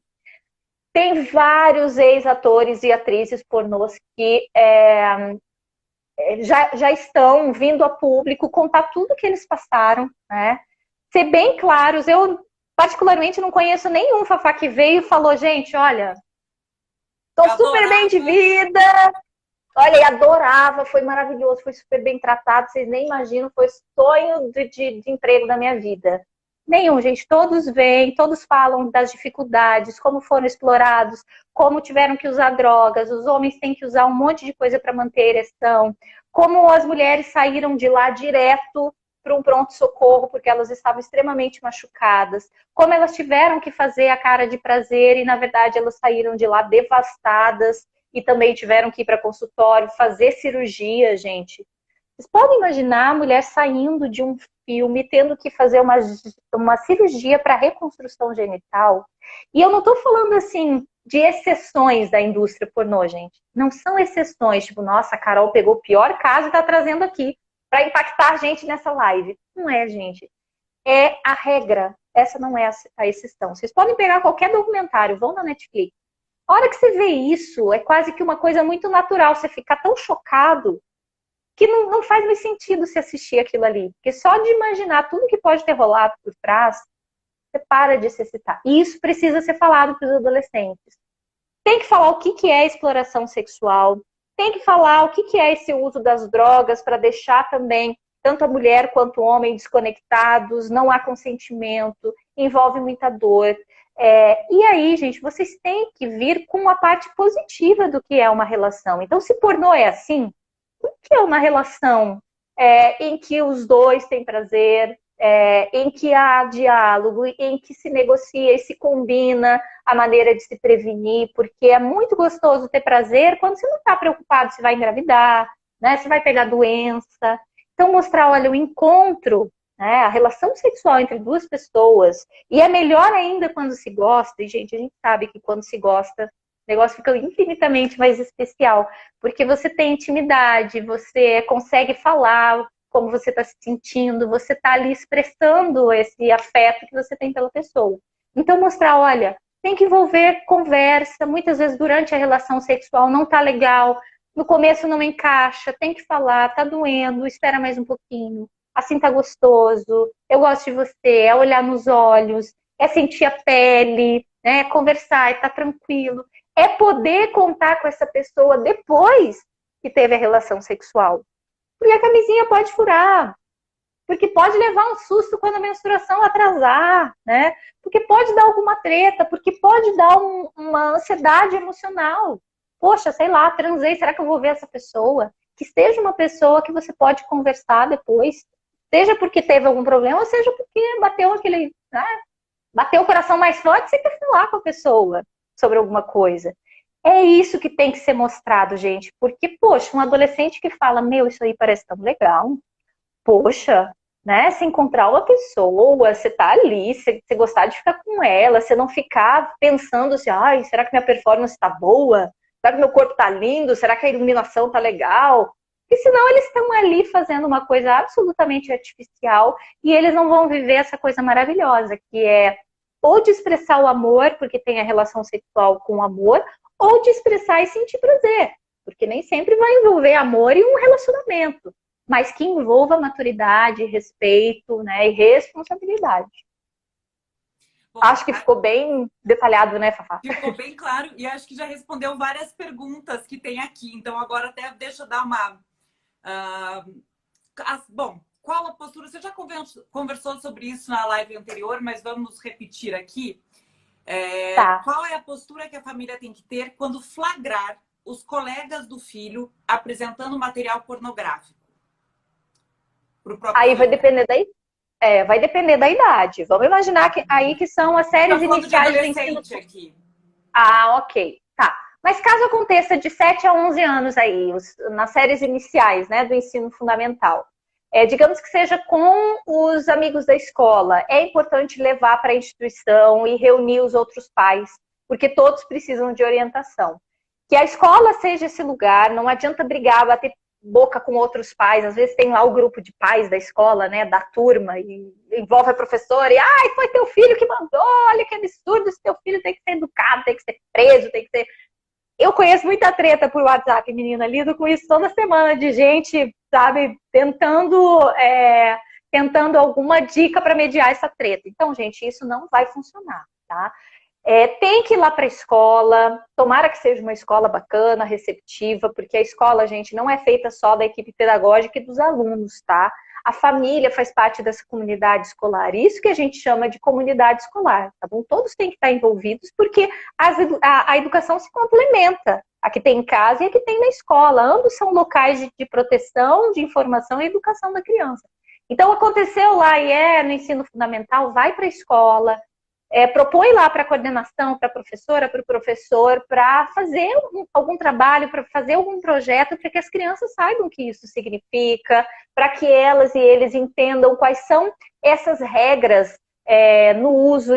Tem vários ex-atores e atrizes pornôs que já estão vindo a público contar tudo que eles passaram, né? Ser bem claros. Eu, particularmente, não conheço nenhum Fafá que veio e falou, gente, olha, tô super bem de vida. Olha, e adorava, foi maravilhoso, foi super bem tratado, vocês nem imaginam, foi sonho de emprego da minha vida. Nenhum, gente, todos vêm, todos falam das dificuldades, como foram explorados, como tiveram que usar drogas, os homens têm que usar um monte de coisa para manter a ereção, como as mulheres saíram de lá direto para um pronto-socorro, porque elas estavam extremamente machucadas, como elas tiveram que fazer a cara de prazer e, na verdade, elas saíram de lá devastadas e também tiveram que ir para consultório, fazer cirurgia, gente. Vocês podem imaginar a mulher saindo de um filme, tendo que fazer uma cirurgia para reconstrução genital? E eu não estou falando, assim, de exceções da indústria pornô, gente. Não são exceções, tipo, nossa, a Carol pegou o pior caso e está trazendo aqui para impactar a gente nessa live. Não é, gente. É a regra. Essa não é a exceção. Vocês podem pegar qualquer documentário, vão na Netflix. A hora que você vê isso, é quase que uma coisa muito natural. Você fica tão chocado que não faz mais sentido se assistir aquilo ali. Porque só de imaginar tudo que pode ter rolado por trás, você para de se excitar. E isso precisa ser falado para os adolescentes. Tem que falar o que é exploração sexual, tem que falar o que é esse uso das drogas para deixar também tanto a mulher quanto o homem desconectados, não há consentimento, envolve muita dor. E aí, gente, vocês têm que vir com a parte positiva do que é uma relação. Então, se pornô é assim, o que é uma relação em que os dois têm prazer, em que há diálogo, em que se negocia e se combina a maneira de se prevenir, porque é muito gostoso ter prazer quando você não está preocupado se vai engravidar, né, se vai pegar doença. Então, mostrar, olha, o encontro, né, a relação sexual entre duas pessoas, e é melhor ainda quando se gosta, e, gente, a gente sabe que quando se gosta, o negócio fica infinitamente mais especial, porque você tem intimidade, você consegue falar como você está se sentindo, você está ali expressando esse afeto que você tem pela pessoa. Então, mostrar, olha, tem que envolver conversa, muitas vezes durante a relação sexual não tá legal, no começo não encaixa, tem que falar, tá doendo, espera mais um pouquinho, assim tá gostoso, eu gosto de você, é olhar nos olhos, é sentir a pele, né, é conversar, é tá tranquilo, é poder contar com essa pessoa depois que teve a relação sexual. Porque a camisinha pode furar, porque pode levar um susto quando a menstruação atrasar, né? Porque pode dar alguma treta, porque pode dar uma ansiedade emocional. Poxa, sei lá, transei, será que eu vou ver essa pessoa? Que seja uma pessoa que você pode conversar depois, seja porque teve algum problema, ou seja porque bateu aquele, né? Bateu o coração mais forte, você quer falar com a pessoa sobre alguma coisa. É isso que tem que ser mostrado, gente. Porque, poxa, um adolescente que fala, meu, isso aí parece tão legal. Poxa, né? Se encontrar uma pessoa, você tá ali, você gostar de ficar com ela, você não ficar pensando assim, ai, será que minha performance tá boa? Será que meu corpo tá lindo? Será que a iluminação tá legal? Porque senão eles estão ali fazendo uma coisa absolutamente artificial e eles não vão viver essa coisa maravilhosa, que é ou de expressar o amor, porque tem a relação sexual com o amor, ou de expressar e sentir prazer, porque nem sempre vai envolver amor e um relacionamento, mas que envolva maturidade, respeito, né, e responsabilidade. Bom, acho que ficou bem detalhado, né, Fafá? Ficou bem claro e acho que já respondeu várias perguntas que tem aqui. Então, agora até deixa eu dar uma... bom, qual a postura? Você já conversou sobre isso na live anterior, mas vamos repetir aqui. Tá. Qual é a postura que a família tem que ter quando flagrar os colegas do filho apresentando material pornográfico? Aí vai depender vai depender da idade. Vamos imaginar que aí que são as séries iniciais do ensino. Aqui. Ok. Tá. Mas caso aconteça de 7 a 11 anos aí, nas séries iniciais, né, do ensino fundamental, digamos que seja com os amigos da escola, é importante levar para a instituição e reunir os outros pais, porque todos precisam de orientação. Que a escola seja esse lugar, não adianta brigar, bater boca com outros pais, às vezes tem lá o grupo de pais da escola, né, da turma, e envolve a professora, e ai, foi teu filho que mandou, olha que absurdo, esse teu filho tem que ser educado, tem que ser preso, tem que ser... Eu conheço muita treta por WhatsApp, menina, lido com isso toda semana, de gente, sabe, tentando alguma dica para mediar essa treta. Então, gente, isso não vai funcionar, tá? Tem que ir lá para a escola, tomara que seja uma escola bacana, receptiva, porque a escola, gente, não é feita só da equipe pedagógica e dos alunos, tá? A família faz parte dessa comunidade escolar, isso que a gente chama de comunidade escolar, tá bom? Todos têm que estar envolvidos, porque a educação se complementa, a que tem em casa e a que tem na escola, ambos são locais de proteção, de informação e educação da criança. Então, aconteceu lá e no ensino fundamental, vai para a escola, propõe lá para a coordenação, para a professora, para o professor, para fazer algum trabalho, para fazer algum projeto, para que as crianças saibam o que isso significa, para que elas e eles entendam quais são essas regras no uso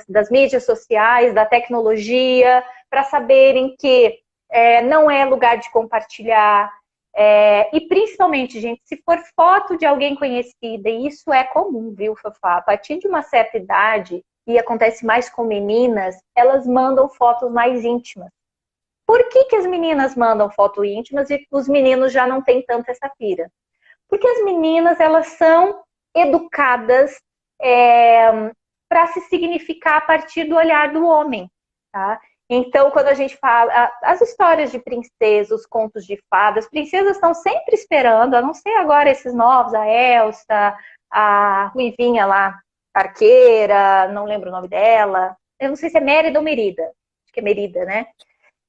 das mídias sociais, da tecnologia, para saberem que não é lugar de compartilhar. E principalmente, gente, se for foto de alguém conhecida, e isso é comum, viu, Fafá? A partir de uma certa idade, e acontece mais com meninas, elas mandam fotos mais íntimas. Por que as meninas mandam fotos íntimas e os meninos já não têm tanto essa pira? Porque as meninas, elas são educadas para se significar a partir do olhar do homem, tá? Então, quando a gente fala, as histórias de princesas, os contos de fadas, princesas estão sempre esperando, a não ser agora esses novos, a Elsa, a Ruivinha lá, arqueira, não lembro o nome dela, eu não sei se é Mérida ou Merida, acho que é Merida, né?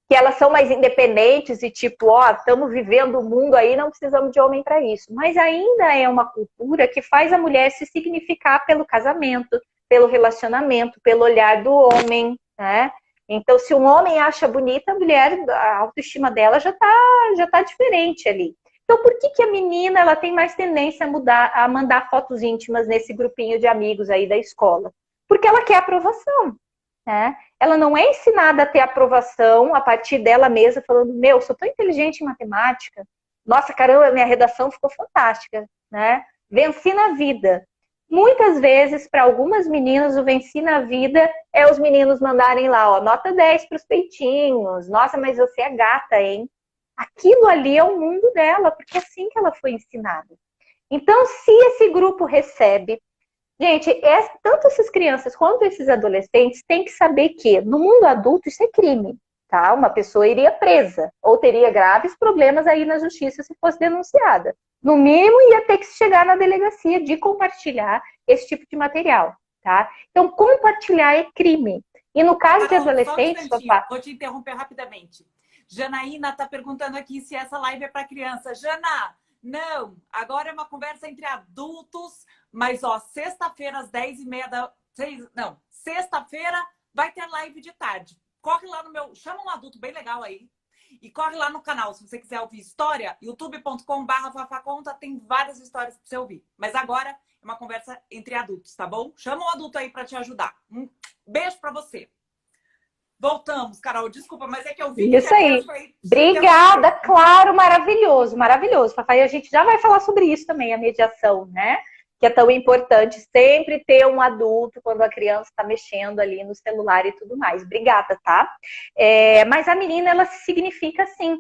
Que elas são mais independentes e tipo, estamos vivendo o mundo aí, não precisamos de homem para isso. Mas ainda é uma cultura que faz a mulher se significar pelo casamento, pelo relacionamento, pelo olhar do homem, né? Então, se um homem acha bonita, a mulher, a autoestima dela já tá diferente ali. Então, por que a menina ela tem mais tendência a mandar fotos íntimas nesse grupinho de amigos aí da escola? Porque ela quer aprovação, né? Ela não é ensinada a ter aprovação a partir dela mesma, falando, sou tão inteligente em matemática. Nossa, caramba, minha redação ficou fantástica, né? Venci na vida. Muitas vezes, para algumas meninas, o venci na vida é os meninos mandarem lá, nota 10 para os peitinhos. Nossa, mas você é gata, hein? Aquilo ali é o mundo dela, porque é assim que ela foi ensinada. Então, se esse grupo recebe... Gente, tanto essas crianças quanto esses adolescentes têm que saber que no mundo adulto isso é crime, tá? Uma pessoa iria presa ou teria graves problemas aí na justiça se fosse denunciada. No mínimo, ia ter que chegar na delegacia de compartilhar esse tipo de material, tá? Então, compartilhar é crime. E no caso de adolescentes... Vou te interromper rapidamente. Janaína está perguntando aqui se essa live é para criança. Jana, não. Agora é uma conversa entre adultos, mas, sexta-feira às 10h30 sexta-feira vai ter live de tarde. Corre lá no meu... Chama um adulto bem legal aí. E corre lá no canal, se você quiser ouvir história, youtube.com/fafaconta, tem várias histórias para você ouvir. Mas agora é uma conversa entre adultos, tá bom? Chama um adulto aí para te ajudar. Um beijo para você. Voltamos, Carol, desculpa, mas é que eu vi isso aí. Obrigada, claro, maravilhoso, maravilhoso. Fafá, e a gente já vai falar sobre isso também, a mediação, né? que é tão importante sempre ter um adulto quando a criança está mexendo ali no celular e tudo mais. Obrigada, tá? Mas a menina, ela se significa assim.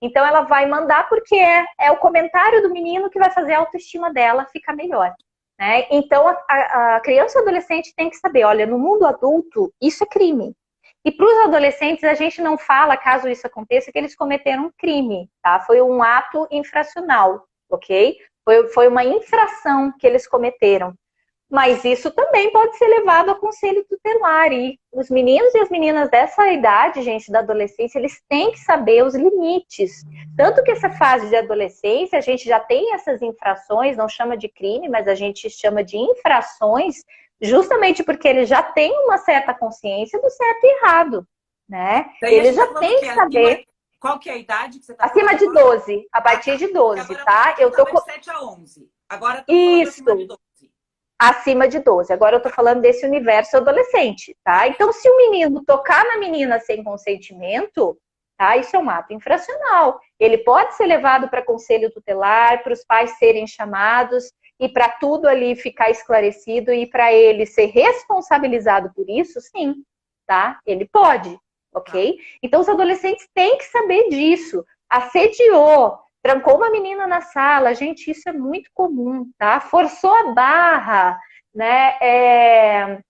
Então, ela vai mandar porque é o comentário do menino que vai fazer a autoestima dela ficar melhor. Né? Então, a criança ou adolescente tem que saber, olha, no mundo adulto, isso é crime. E para os adolescentes, a gente não fala, caso isso aconteça, que eles cometeram um crime, tá? Foi um ato infracional, ok? Foi uma infração que eles cometeram. Mas isso também pode ser levado a conselho tutelar. E os meninos e as meninas dessa idade, gente, da adolescência, eles têm que saber os limites. Tanto que essa fase de adolescência, a gente já tem essas infrações, não chama de crime, mas a gente chama de infrações, justamente porque eles já têm uma certa consciência do certo e errado, né? Daí Eles já têm que saber. Qual que é a idade que você está falando? Acima de 12, a partir de 12, tá? Eu tô com 7 a 11. Agora tô falando acima de 12. Acima de 12. Agora eu tô falando desse universo adolescente, tá? Então, se o menino tocar na menina sem consentimento, tá? Isso é um ato infracional. Ele pode ser levado para conselho tutelar, para os pais serem chamados e para tudo ali ficar esclarecido e para ele ser responsabilizado por isso, sim, tá? Ele pode, ok? Então, os adolescentes têm que saber disso. Assediou, trancou uma menina na sala, gente, isso é muito comum, tá? Forçou a barra, né?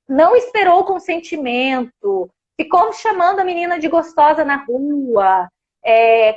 Não esperou o consentimento, ficou chamando a menina de gostosa na rua,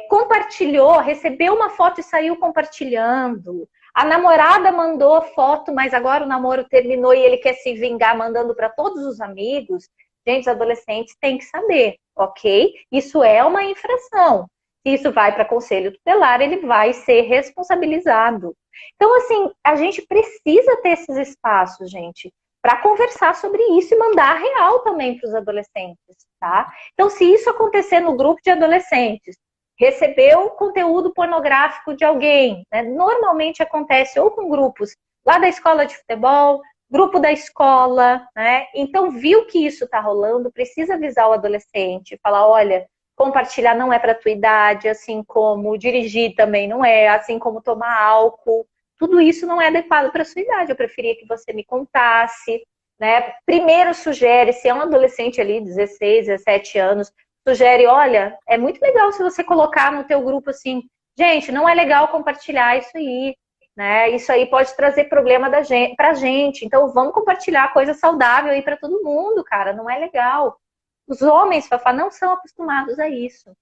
compartilhou, recebeu uma foto e saiu compartilhando. A namorada mandou foto, mas agora o namoro terminou e ele quer se vingar mandando para todos os amigos. Gente, os adolescentes têm que saber, ok? Isso é uma infração. Se isso vai para conselho tutelar, ele vai ser responsabilizado. Então, assim, a gente precisa ter esses espaços, gente, para conversar sobre isso e mandar a real também para os adolescentes, tá? Então, se isso acontecer no grupo de adolescentes, recebeu conteúdo pornográfico de alguém, né? Normalmente acontece ou com grupos lá da escola de futebol, grupo da escola, né? Então, viu que isso está rolando, precisa avisar o adolescente, falar, olha, compartilhar não é para tua idade, assim como dirigir também não é, assim como tomar álcool. Tudo isso não é adequado para sua idade. Eu preferia que você me contasse, né? Primeiro sugere, se é um adolescente ali, 16, 17 anos, sugere, olha, é muito legal se você colocar no teu grupo assim, gente, não é legal compartilhar isso aí, né? Isso aí pode trazer problema pra gente. Então vamos compartilhar coisa saudável aí para todo mundo, cara, não é legal. Os homens, Fafá, não são acostumados a isso.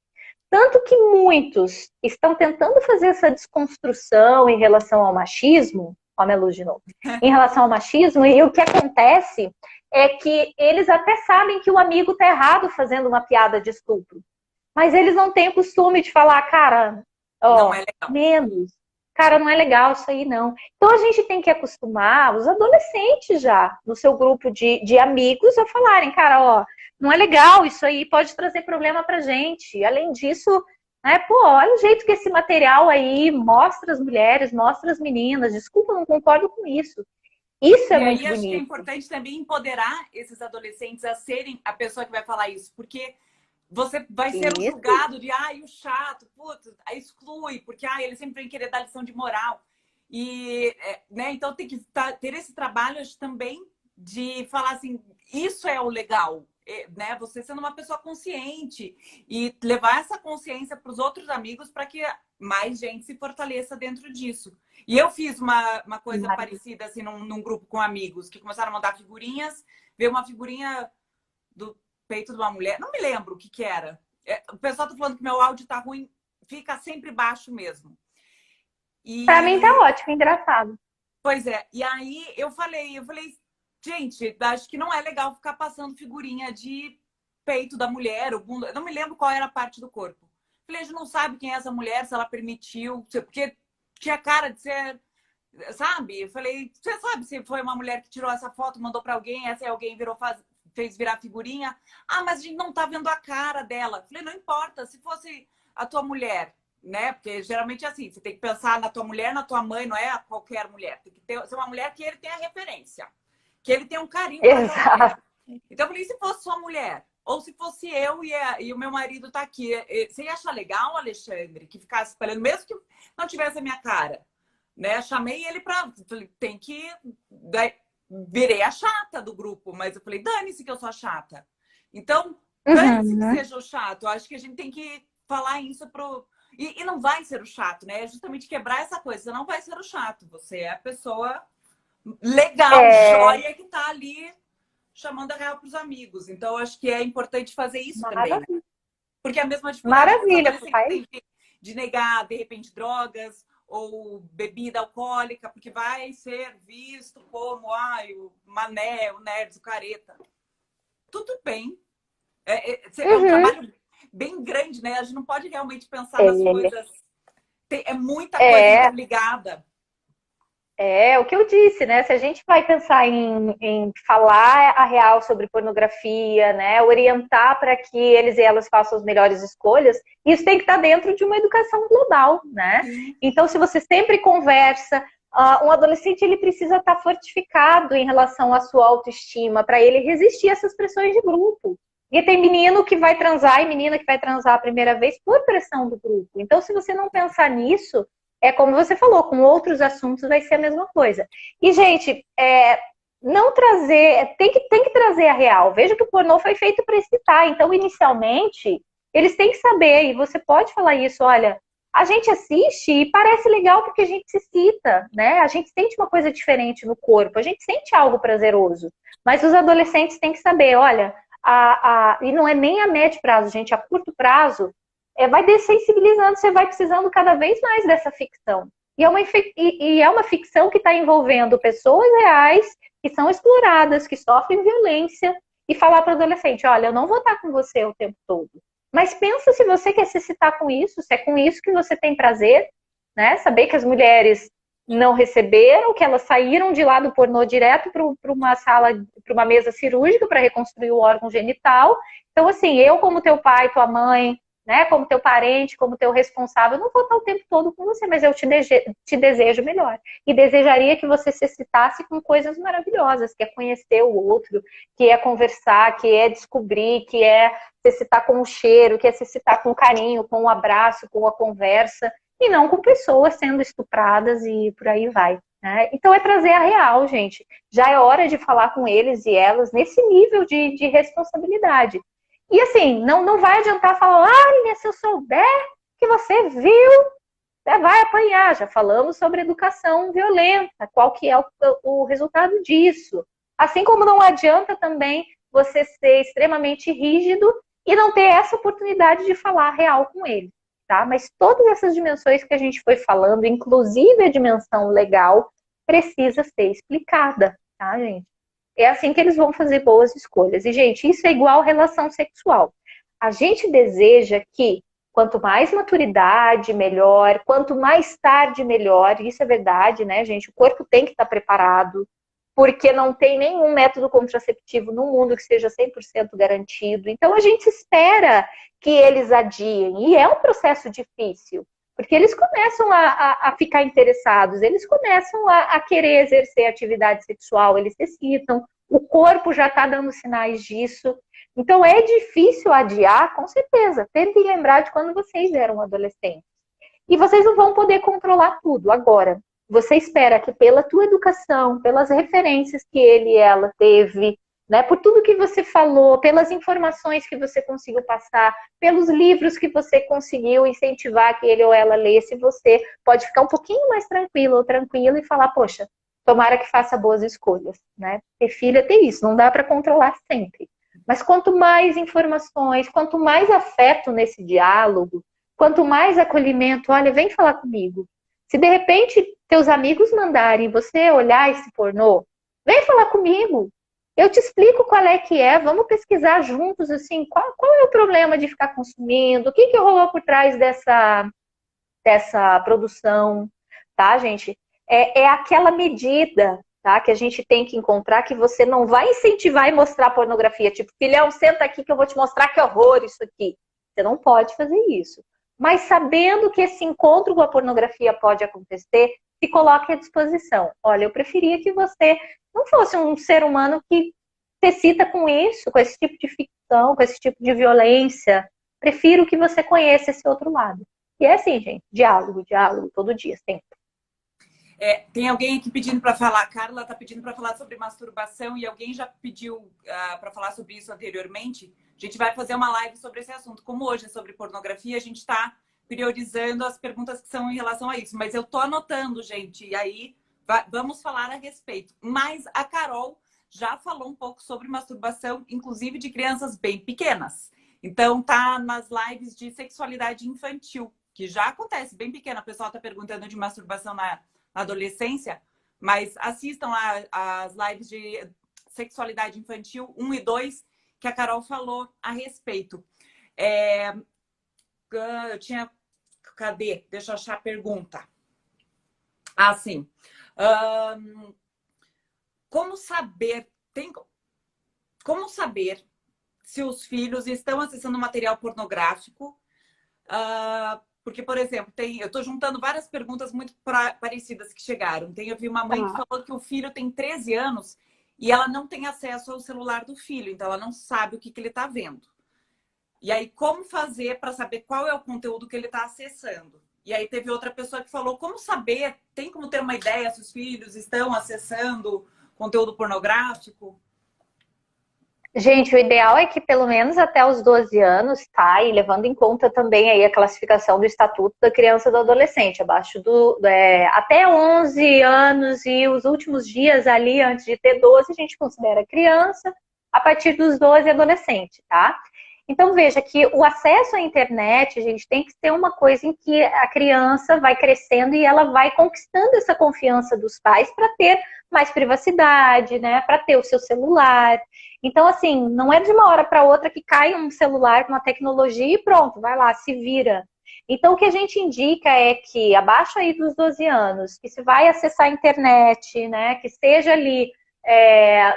Tanto que muitos estão tentando fazer essa desconstrução em relação ao machismo, ó, minha luz de novo, em relação ao machismo, e o que acontece é que eles até sabem que o amigo está errado fazendo uma piada de estupro, mas eles não têm o costume de falar, cara, ó, não é legal. Menos. Cara, não é legal isso aí, não. Então a gente tem que acostumar os adolescentes já, no seu grupo de amigos, a falarem, cara, ó, não é legal, isso aí pode trazer problema pra gente. Além disso, né, pô, olha o jeito que esse material aí mostra as mulheres, mostra as meninas. Desculpa, não concordo com isso. Isso é muito bonito. E aí acho que é importante também empoderar esses adolescentes a serem a pessoa que vai falar isso, porque você vai ser o julgado de, o chato, putz, exclui, porque, ele sempre vem querer dar lição de moral. E, né, então tem que ter esse trabalho também de falar assim, isso é o legal. Né, você sendo uma pessoa consciente e levar essa consciência para os outros amigos para que mais gente se fortaleça dentro disso. E eu fiz uma coisa parecida assim num grupo com amigos que começaram a mandar figurinhas, veio uma figurinha do peito de uma mulher, não me lembro o que era. O pessoal tá falando que meu áudio tá ruim, fica sempre baixo mesmo. Para mim tá ótimo, engraçado. Pois é, e aí eu falei, gente, acho que não é legal ficar passando figurinha de peito da mulher, ou bunda. Eu não me lembro qual era a parte do corpo. Falei, a gente não sabe quem é essa mulher, se ela permitiu, porque tinha cara de ser, sabe? Eu falei, você sabe se foi uma mulher que tirou essa foto, mandou para alguém, essa alguém fez virar figurinha? Mas a gente não tá vendo a cara dela. Falei, não importa, se fosse a tua mulher, né? Porque geralmente é assim, você tem que pensar na tua mulher, na tua mãe, não é a qualquer mulher. Tem que ser uma mulher que ele tenha referência. Que ele tem um carinho pela mulher. Então eu falei, se fosse sua mulher, ou se fosse eu e o meu marido tá aqui, você ia achar legal, Alexandre, que ficasse espalhando, mesmo que não tivesse a minha cara? né? Chamei ele pra... Falei, tem que... Daí, virei a chata do grupo, mas eu falei, dane-se que eu sou a chata. Então, dane-se que Uhum. seja o chato. Eu acho que a gente tem que falar isso pro... E não vai ser o chato, né? É justamente quebrar essa coisa. Você não vai ser o chato. Você é a pessoa legal, É, joia, que tá ali chamando a real pros amigos. Então, eu acho que é importante fazer isso também, né? maravilha, Porque é a mesma dificuldade que os maravilha, adolescentes papai. têm de negar, de repente, drogas ou bebida alcoólica, porque vai ser visto como o mané, o nerd, o careta. Tudo bem. É um Uhum. trabalho bem grande, né? A gente não pode realmente pensar nas É, coisas. É muita coisa é, interligada. É o que eu disse, né? Se a gente vai pensar em falar a real sobre pornografia, né? Orientar para que eles e elas façam as melhores escolhas, isso tem que estar dentro de uma educação global, né? Sim. Então, se você sempre conversa, um adolescente ele precisa estar fortificado em relação à sua autoestima para ele resistir a essas pressões de grupo. E tem menino que vai transar e menina que vai transar a primeira vez por pressão do grupo. Então, se você não pensar nisso, é como você falou, com outros assuntos vai ser a mesma coisa. E, gente, não trazer, tem que trazer a real. Veja que o pornô foi feito para excitar. Então, inicialmente, eles têm que saber, e você pode falar isso, olha, a gente assiste e parece legal porque a gente se excita, né? A gente sente uma coisa diferente no corpo, a gente sente algo prazeroso. Mas os adolescentes têm que saber, olha, e não é nem a médio prazo, gente, a curto prazo, vai dessensibilizando, você vai precisando cada vez mais dessa ficção. E é uma ficção que está envolvendo pessoas reais que são exploradas, que sofrem violência, e falar para o adolescente, olha, eu não vou estar com você o tempo todo. Mas pensa se você quer se excitar com isso, se é com isso que você tem prazer, né? Saber que as mulheres não receberam, que elas saíram de lá do pornô direto para uma sala, para uma mesa cirúrgica para reconstruir o órgão genital. Então, assim, eu como teu pai, tua mãe, né, como teu parente, como teu responsável, eu não vou estar o tempo todo com você, mas eu te desejo melhor. E desejaria que você se excitasse com coisas maravilhosas, que é conhecer o outro, que é conversar, que é descobrir, que é se excitar com o cheiro, que é se excitar com o carinho, com o abraço, com a conversa, e não com pessoas sendo estupradas e por aí vai. Né? Então é trazer a real, gente. Já é hora de falar com eles e elas nesse nível de responsabilidade. E assim, não vai adiantar falar, olha, se eu souber que você viu, você vai apanhar. Já falamos sobre educação violenta, qual que é o resultado disso. Assim como não adianta também você ser extremamente rígido e não ter essa oportunidade de falar real com ele, tá? Mas todas essas dimensões que a gente foi falando, inclusive a dimensão legal, precisa ser explicada, tá, gente? É assim que eles vão fazer boas escolhas. E, gente, isso é igual relação sexual. A gente deseja que quanto mais maturidade, melhor, quanto mais tarde, melhor. Isso é verdade, né, gente? O corpo tem que estar preparado, porque não tem nenhum método contraceptivo no mundo que seja 100% garantido. Então, a gente espera que eles adiem. E é um processo difícil. Porque eles começam a ficar interessados, eles começam a querer exercer atividade sexual, eles se excitam, o corpo já está dando sinais disso. Então é difícil adiar, com certeza. Tentem lembrar de quando vocês eram adolescentes. E vocês não vão poder controlar tudo. Agora, você espera que pela tua educação, pelas referências que ele e ela teve, né, por tudo que você falou, pelas informações que você conseguiu passar, pelos livros que você conseguiu incentivar que ele ou ela lesse, você pode ficar um pouquinho mais tranquilo ou tranquilo e falar, poxa, tomara que faça boas escolhas, né? Ter filha tem isso, não dá para controlar sempre. Mas quanto mais informações, quanto mais afeto nesse diálogo, quanto mais acolhimento, olha, vem falar comigo. Se de repente teus amigos mandarem você olhar esse pornô, vem falar comigo. Eu te explico qual é que é, vamos pesquisar juntos, assim, qual é o problema de ficar consumindo, o que que rolou por trás dessa produção, tá, gente? É aquela medida, tá, que a gente tem que encontrar, que você não vai incentivar e mostrar pornografia, tipo, filhão, senta aqui que eu vou te mostrar que horror isso aqui. Você não pode fazer isso. Mas sabendo que esse encontro com a pornografia pode acontecer, se coloque à disposição. Olha, eu preferia que você não fosse um ser humano que se excita com isso, com esse tipo de ficção, com esse tipo de violência. Prefiro que você conheça esse outro lado. E é assim, gente, diálogo, diálogo, todo dia, sempre. Tem alguém aqui pedindo para falar, a Carla está pedindo para falar sobre masturbação e alguém já pediu para falar sobre isso anteriormente. A gente vai fazer uma live sobre esse assunto. Como hoje é sobre pornografia, a gente está priorizando as perguntas que são em relação a isso. Mas eu tô anotando, gente, e aí vamos falar a respeito. Mas a Carol já falou um pouco sobre masturbação, inclusive de crianças bem pequenas. Então, tá nas lives de sexualidade infantil, que já acontece bem pequena. O pessoal tá perguntando de masturbação na adolescência, mas assistam lá as lives de sexualidade infantil 1 e 2, que a Carol falou a respeito. Eu tinha... Cadê? Deixa eu achar a pergunta. Sim. Como saber... Como saber se os filhos estão acessando material pornográfico? Porque, por exemplo, eu estou juntando várias perguntas muito parecidas que chegaram. Eu vi uma mãe que falou que o filho tem 13 anos e ela não tem acesso ao celular do filho, então ela não sabe o que ele está vendo. E aí, como fazer para saber qual é o conteúdo que ele está acessando? E aí teve outra pessoa que falou, como saber, tem como ter uma ideia se os filhos estão acessando conteúdo pornográfico? Gente, o ideal é que pelo menos até os 12 anos, tá? E levando em conta também aí a classificação do Estatuto da Criança e do Adolescente, abaixo até 11 anos e os últimos dias ali, antes de ter 12, a gente considera criança, a partir dos 12, adolescente, tá? Então, veja que o acesso à internet, a gente tem que ser uma coisa em que a criança vai crescendo e ela vai conquistando essa confiança dos pais para ter mais privacidade, né? Para ter o seu celular. Então, assim, não é de uma hora para outra que cai um celular com uma tecnologia e pronto, vai lá, se vira. Então, o que a gente indica é que, abaixo aí dos 12 anos, que se vai acessar a internet, né? Que seja ali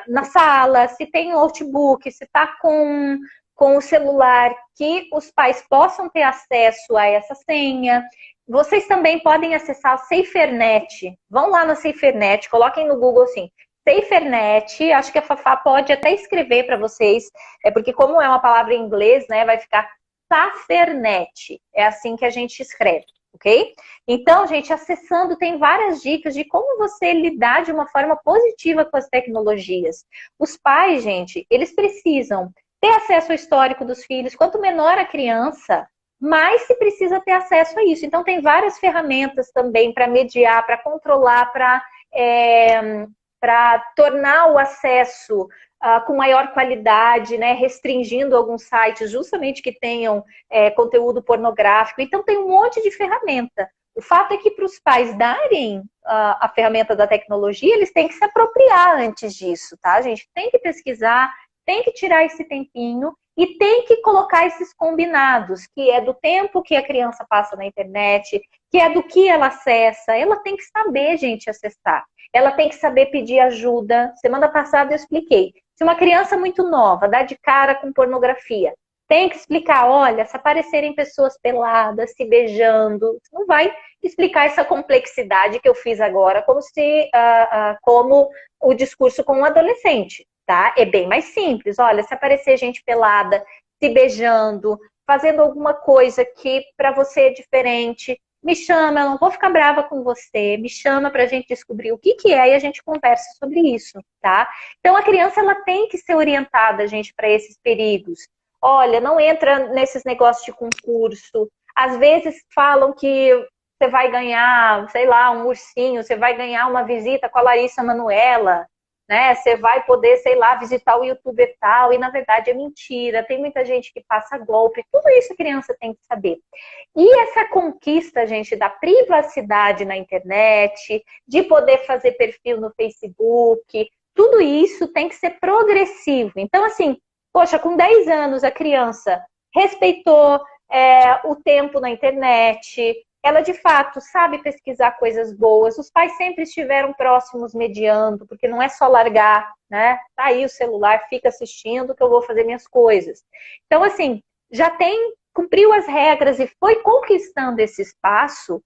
na sala, se tem notebook, se está com o celular, que os pais possam ter acesso a essa senha. Vocês também podem acessar a SaferNet. Vão lá na SaferNet, coloquem no Google assim, SaferNet, acho que a Fafá pode até escrever para vocês, porque como é uma palavra em inglês, né, vai ficar SaferNet. É assim que a gente escreve, ok? Então, gente, acessando, tem várias dicas de como você lidar de uma forma positiva com as tecnologias. Os pais, gente, eles precisam ter acesso ao histórico dos filhos. Quanto menor a criança, mais se precisa ter acesso a isso. Então, tem várias ferramentas também para mediar, para controlar, para tornar o acesso com maior qualidade, né? Restringindo alguns sites justamente que tenham conteúdo pornográfico. Então, tem um monte de ferramenta. O fato é que para os pais darem a ferramenta da tecnologia, eles têm que se apropriar antes disso, tá? A gente tem que pesquisar, tem que tirar esse tempinho e tem que colocar esses combinados, que é do tempo que a criança passa na internet, que é do que ela acessa. Ela tem que saber, gente, acessar. Ela tem que saber pedir ajuda. Semana passada eu expliquei. Se uma criança muito nova dá de cara com pornografia, tem que explicar, olha, se aparecerem pessoas peladas, se beijando, não vai explicar essa complexidade que eu fiz agora, como o discurso com um adolescente. Tá? É bem mais simples. Olha, se aparecer gente pelada, se beijando, fazendo alguma coisa que para você é diferente, me chama, eu não vou ficar brava com você, me chama para a gente descobrir o que é e a gente conversa sobre isso, tá? Então a criança ela tem que ser orientada, gente, para esses perigos. Olha, não entra nesses negócios de concurso. Às vezes falam que você vai ganhar, sei lá, um ursinho, você vai ganhar uma visita com a Larissa Manoela, né? Você vai poder, sei lá, visitar o youtuber tal, e na verdade é mentira, tem muita gente que passa golpe, tudo isso a criança tem que saber. E essa conquista, gente, da privacidade na internet, de poder fazer perfil no Facebook, tudo isso tem que ser progressivo. Então, assim, poxa, com 10 anos a criança respeitou o tempo na internet, ela de fato sabe pesquisar coisas boas, os pais sempre estiveram próximos mediando, porque não é só largar, né? Tá aí o celular, fica assistindo que eu vou fazer minhas coisas. Então, assim, cumpriu as regras e foi conquistando esse espaço.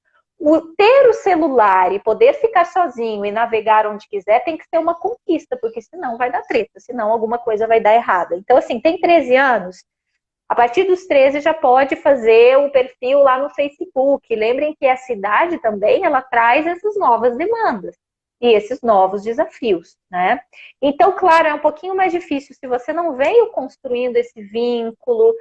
Ter o celular e poder ficar sozinho e navegar onde quiser tem que ser uma conquista, porque senão vai dar treta, senão alguma coisa vai dar errada. Então, assim, tem 13 anos, A partir dos 13 já pode fazer o perfil lá no Facebook. Lembrem que a cidade também, ela traz essas novas demandas e esses novos desafios, né? Então, claro, é um pouquinho mais difícil se você não veio construindo esse vínculo,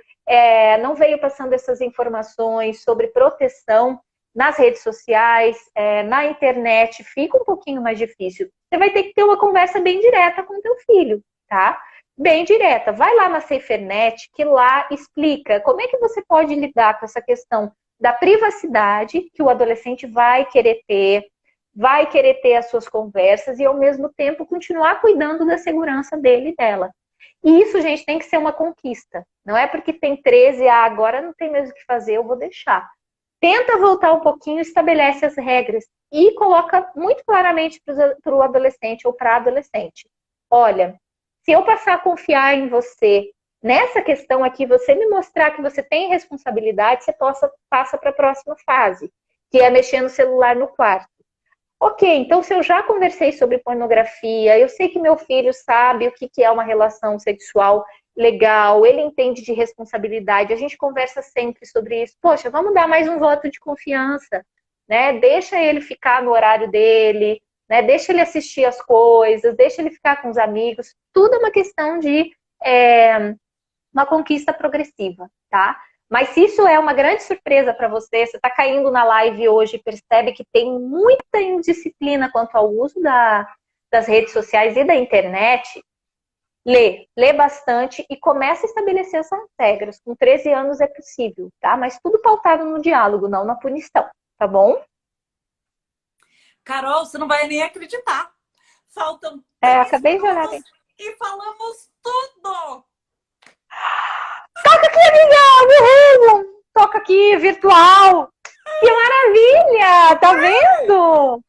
não veio passando essas informações sobre proteção nas redes sociais, na internet, fica um pouquinho mais difícil. Você vai ter que ter uma conversa bem direta com o teu filho, tá? Bem direta. Vai lá na SaferNet, que lá explica como é que você pode lidar com essa questão da privacidade que o adolescente vai querer ter as suas conversas e, ao mesmo tempo, continuar cuidando da segurança dele e dela. E isso, gente, tem que ser uma conquista. Não é porque tem 13, agora não tem mesmo o que fazer, eu vou deixar. Tenta voltar um pouquinho, estabelece as regras e coloca muito claramente para o adolescente ou para a adolescente. Olha, se eu passar a confiar em você nessa questão aqui, você me mostrar que você tem responsabilidade, você passa para a próxima fase, que é mexer no celular no quarto. Ok, então se eu já conversei sobre pornografia, eu sei que meu filho sabe o que é uma relação sexual legal, ele entende de responsabilidade, a gente conversa sempre sobre isso. Poxa, vamos dar mais um voto de confiança, né? Deixa ele ficar no horário dele, né? Deixa ele assistir as coisas, deixa ele ficar com os amigos. Tudo é uma questão de uma conquista progressiva, tá? Mas se isso é uma grande surpresa para você, você está caindo na live hoje e percebe que tem muita indisciplina quanto ao uso das redes sociais e da internet, lê bastante e começa a estabelecer essas regras. Com 13 anos é possível, tá? Mas tudo pautado no diálogo, não na punição, tá bom? Carol, você não vai nem acreditar. Faltam 3 acabei de olhar. E falamos tudo! Toca aqui, amiga! Uhul! Toca aqui, virtual! Que maravilha! Tá vendo?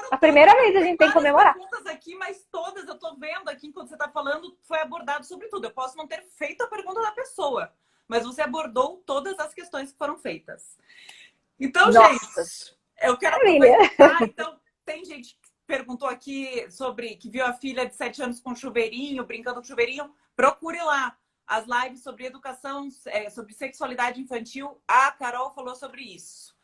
A primeira vez a gente tem que comemorar. Perguntas aqui, mas todas eu tô vendo aqui enquanto você tá falando, foi abordado sobre tudo. Eu posso não ter feito a pergunta da pessoa, mas você abordou todas as questões que foram feitas. Então, gente, eu quero aproveitar. Então, tem gente que perguntou aqui sobre que viu a filha de 7 anos com chuveirinho, brincando com chuveirinho. Procure lá as lives sobre educação, sobre sexualidade infantil. A Carol falou sobre isso.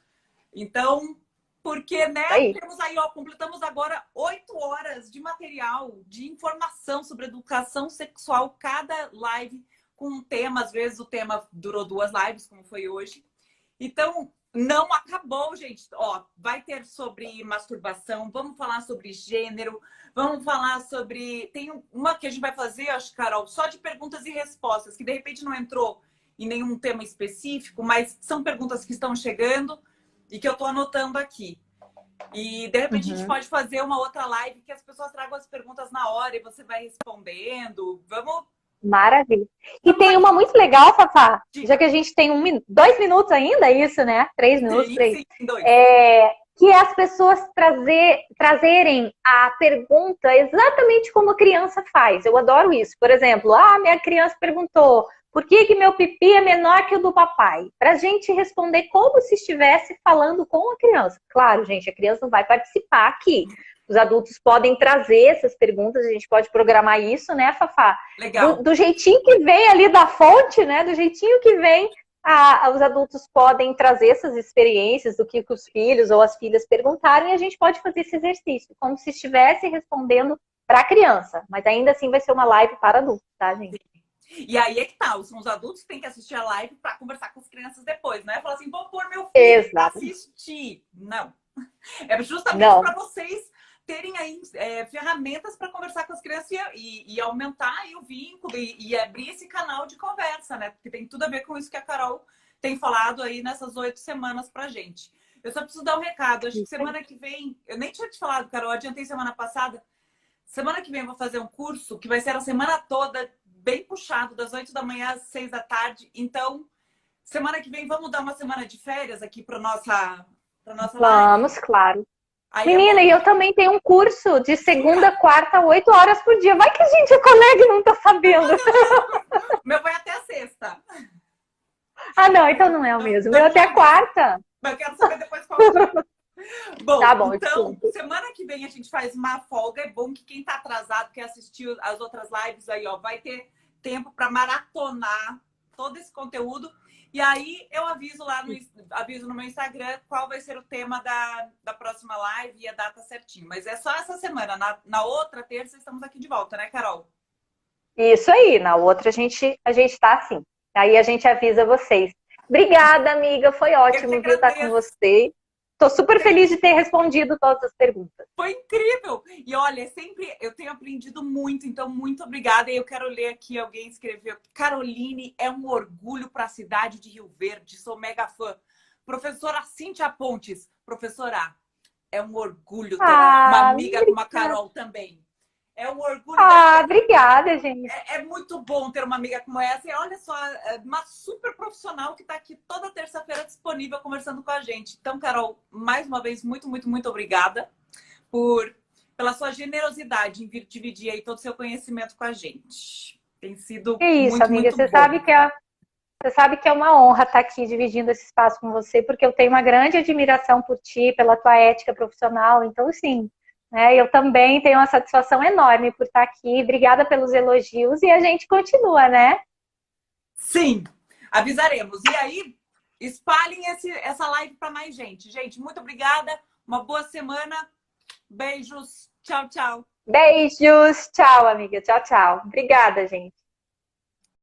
Então, porque, né, temos aí, ó, completamos agora 8 horas de material, de informação sobre educação sexual, cada live com um tema. Às vezes o tema durou 2 lives, como foi hoje. Então, não acabou, gente. Ó, vai ter sobre masturbação, vamos falar sobre gênero, vamos falar sobre... Tem uma que a gente vai fazer, acho, Carol, só de perguntas e respostas, que de repente não entrou em nenhum tema específico, mas são perguntas que estão chegando e que eu tô anotando aqui. E, de repente, a gente pode fazer uma outra live que as pessoas tragam as perguntas na hora e você vai respondendo. Vamos... Maravilha. E tem uma muito legal, Fafá, já que a gente tem 2 minutos ainda, é isso, né? 3 minutos, 3. Sim, 2. Que é as pessoas trazerem a pergunta exatamente como a criança faz. Eu adoro isso. Por exemplo, minha criança perguntou: por que meu pipi é menor que o do papai? Para a gente responder como se estivesse falando com a criança. Claro, gente, a criança não vai participar aqui. Os adultos podem trazer essas perguntas, a gente pode programar isso, né, Fafá? Legal. Do jeitinho que vem ali da fonte, né? Do jeitinho que vem, os adultos podem trazer essas experiências do que os filhos ou as filhas perguntarem e a gente pode fazer esse exercício, como se estivesse respondendo para a criança. Mas ainda assim vai ser uma live para adultos, tá, gente? E aí é que tá, são os adultos que têm que assistir a live para conversar com as crianças depois, não é falar assim, vou pôr meu filho para assistir. Não. É justamente para vocês terem aí ferramentas para conversar com as crianças e aumentar aí o vínculo e abrir esse canal de conversa, né? Porque tem tudo a ver com isso que a Carol tem falado aí nessas 8 semanas pra gente. Eu só preciso dar um recado. Acho que semana que vem... Eu nem tinha te falado, Carol, adiantei semana passada. Semana que vem eu vou fazer um curso que vai ser a semana toda, bem puxado, das 8 da manhã às 6 da tarde. Então, semana que vem vamos dar uma semana de férias aqui para nossa live. Vamos, claro. Aí menina, e eu também tenho um curso de segunda, quarta, 8 horas por dia. Vai que a gente é colega e não tá sabendo. Meu vai até a sexta. Não, então não é o mesmo. Meu até a quarta. Mas eu quero saber depois qual é. Bom, tá bom, então, desculpa. semana que vem a gente faz uma folga. É bom que quem tá atrasado, quer assistir as outras lives aí, ó, vai ter tempo para maratonar todo esse conteúdo. E aí eu aviso lá aviso no meu Instagram qual vai ser o tema da próxima live e a data certinho. Mas é só essa semana. Na outra terça estamos aqui de volta, né, Carol? Isso aí, na outra a gente tá assim. Aí a gente avisa vocês. Obrigada, amiga. Foi ótimo, viu, estar com você. Tô super feliz de ter respondido todas as perguntas. Foi incrível! E olha, sempre eu tenho aprendido muito, então muito obrigada. E eu quero ler aqui, alguém escreveu: Caroline é um orgulho para a cidade de Rio Verde, sou mega fã. Professora Cíntia Pontes, professora, é um orgulho ter uma amiga como a Carol também. É um orgulho. Obrigada, gente. É muito bom ter uma amiga como essa. E olha só, uma super profissional que está aqui toda terça-feira disponível conversando com a gente. Então, Carol, mais uma vez, muito, muito, muito obrigada pela sua generosidade em vir dividir aí todo o seu conhecimento com a gente. Tem sido muito, amiga, muito você bom. Você sabe que é uma honra estar aqui dividindo esse espaço com você, porque eu tenho uma grande admiração por ti, pela tua ética profissional. Então, sim, né, eu também tenho uma satisfação enorme por estar aqui. Obrigada pelos elogios e a gente continua, né? Sim, avisaremos. E aí, espalhem essa live para mais gente. Gente, muito obrigada. Uma boa semana. Beijos. Tchau, tchau. Beijos. Tchau, amiga. Tchau, tchau. Obrigada, gente.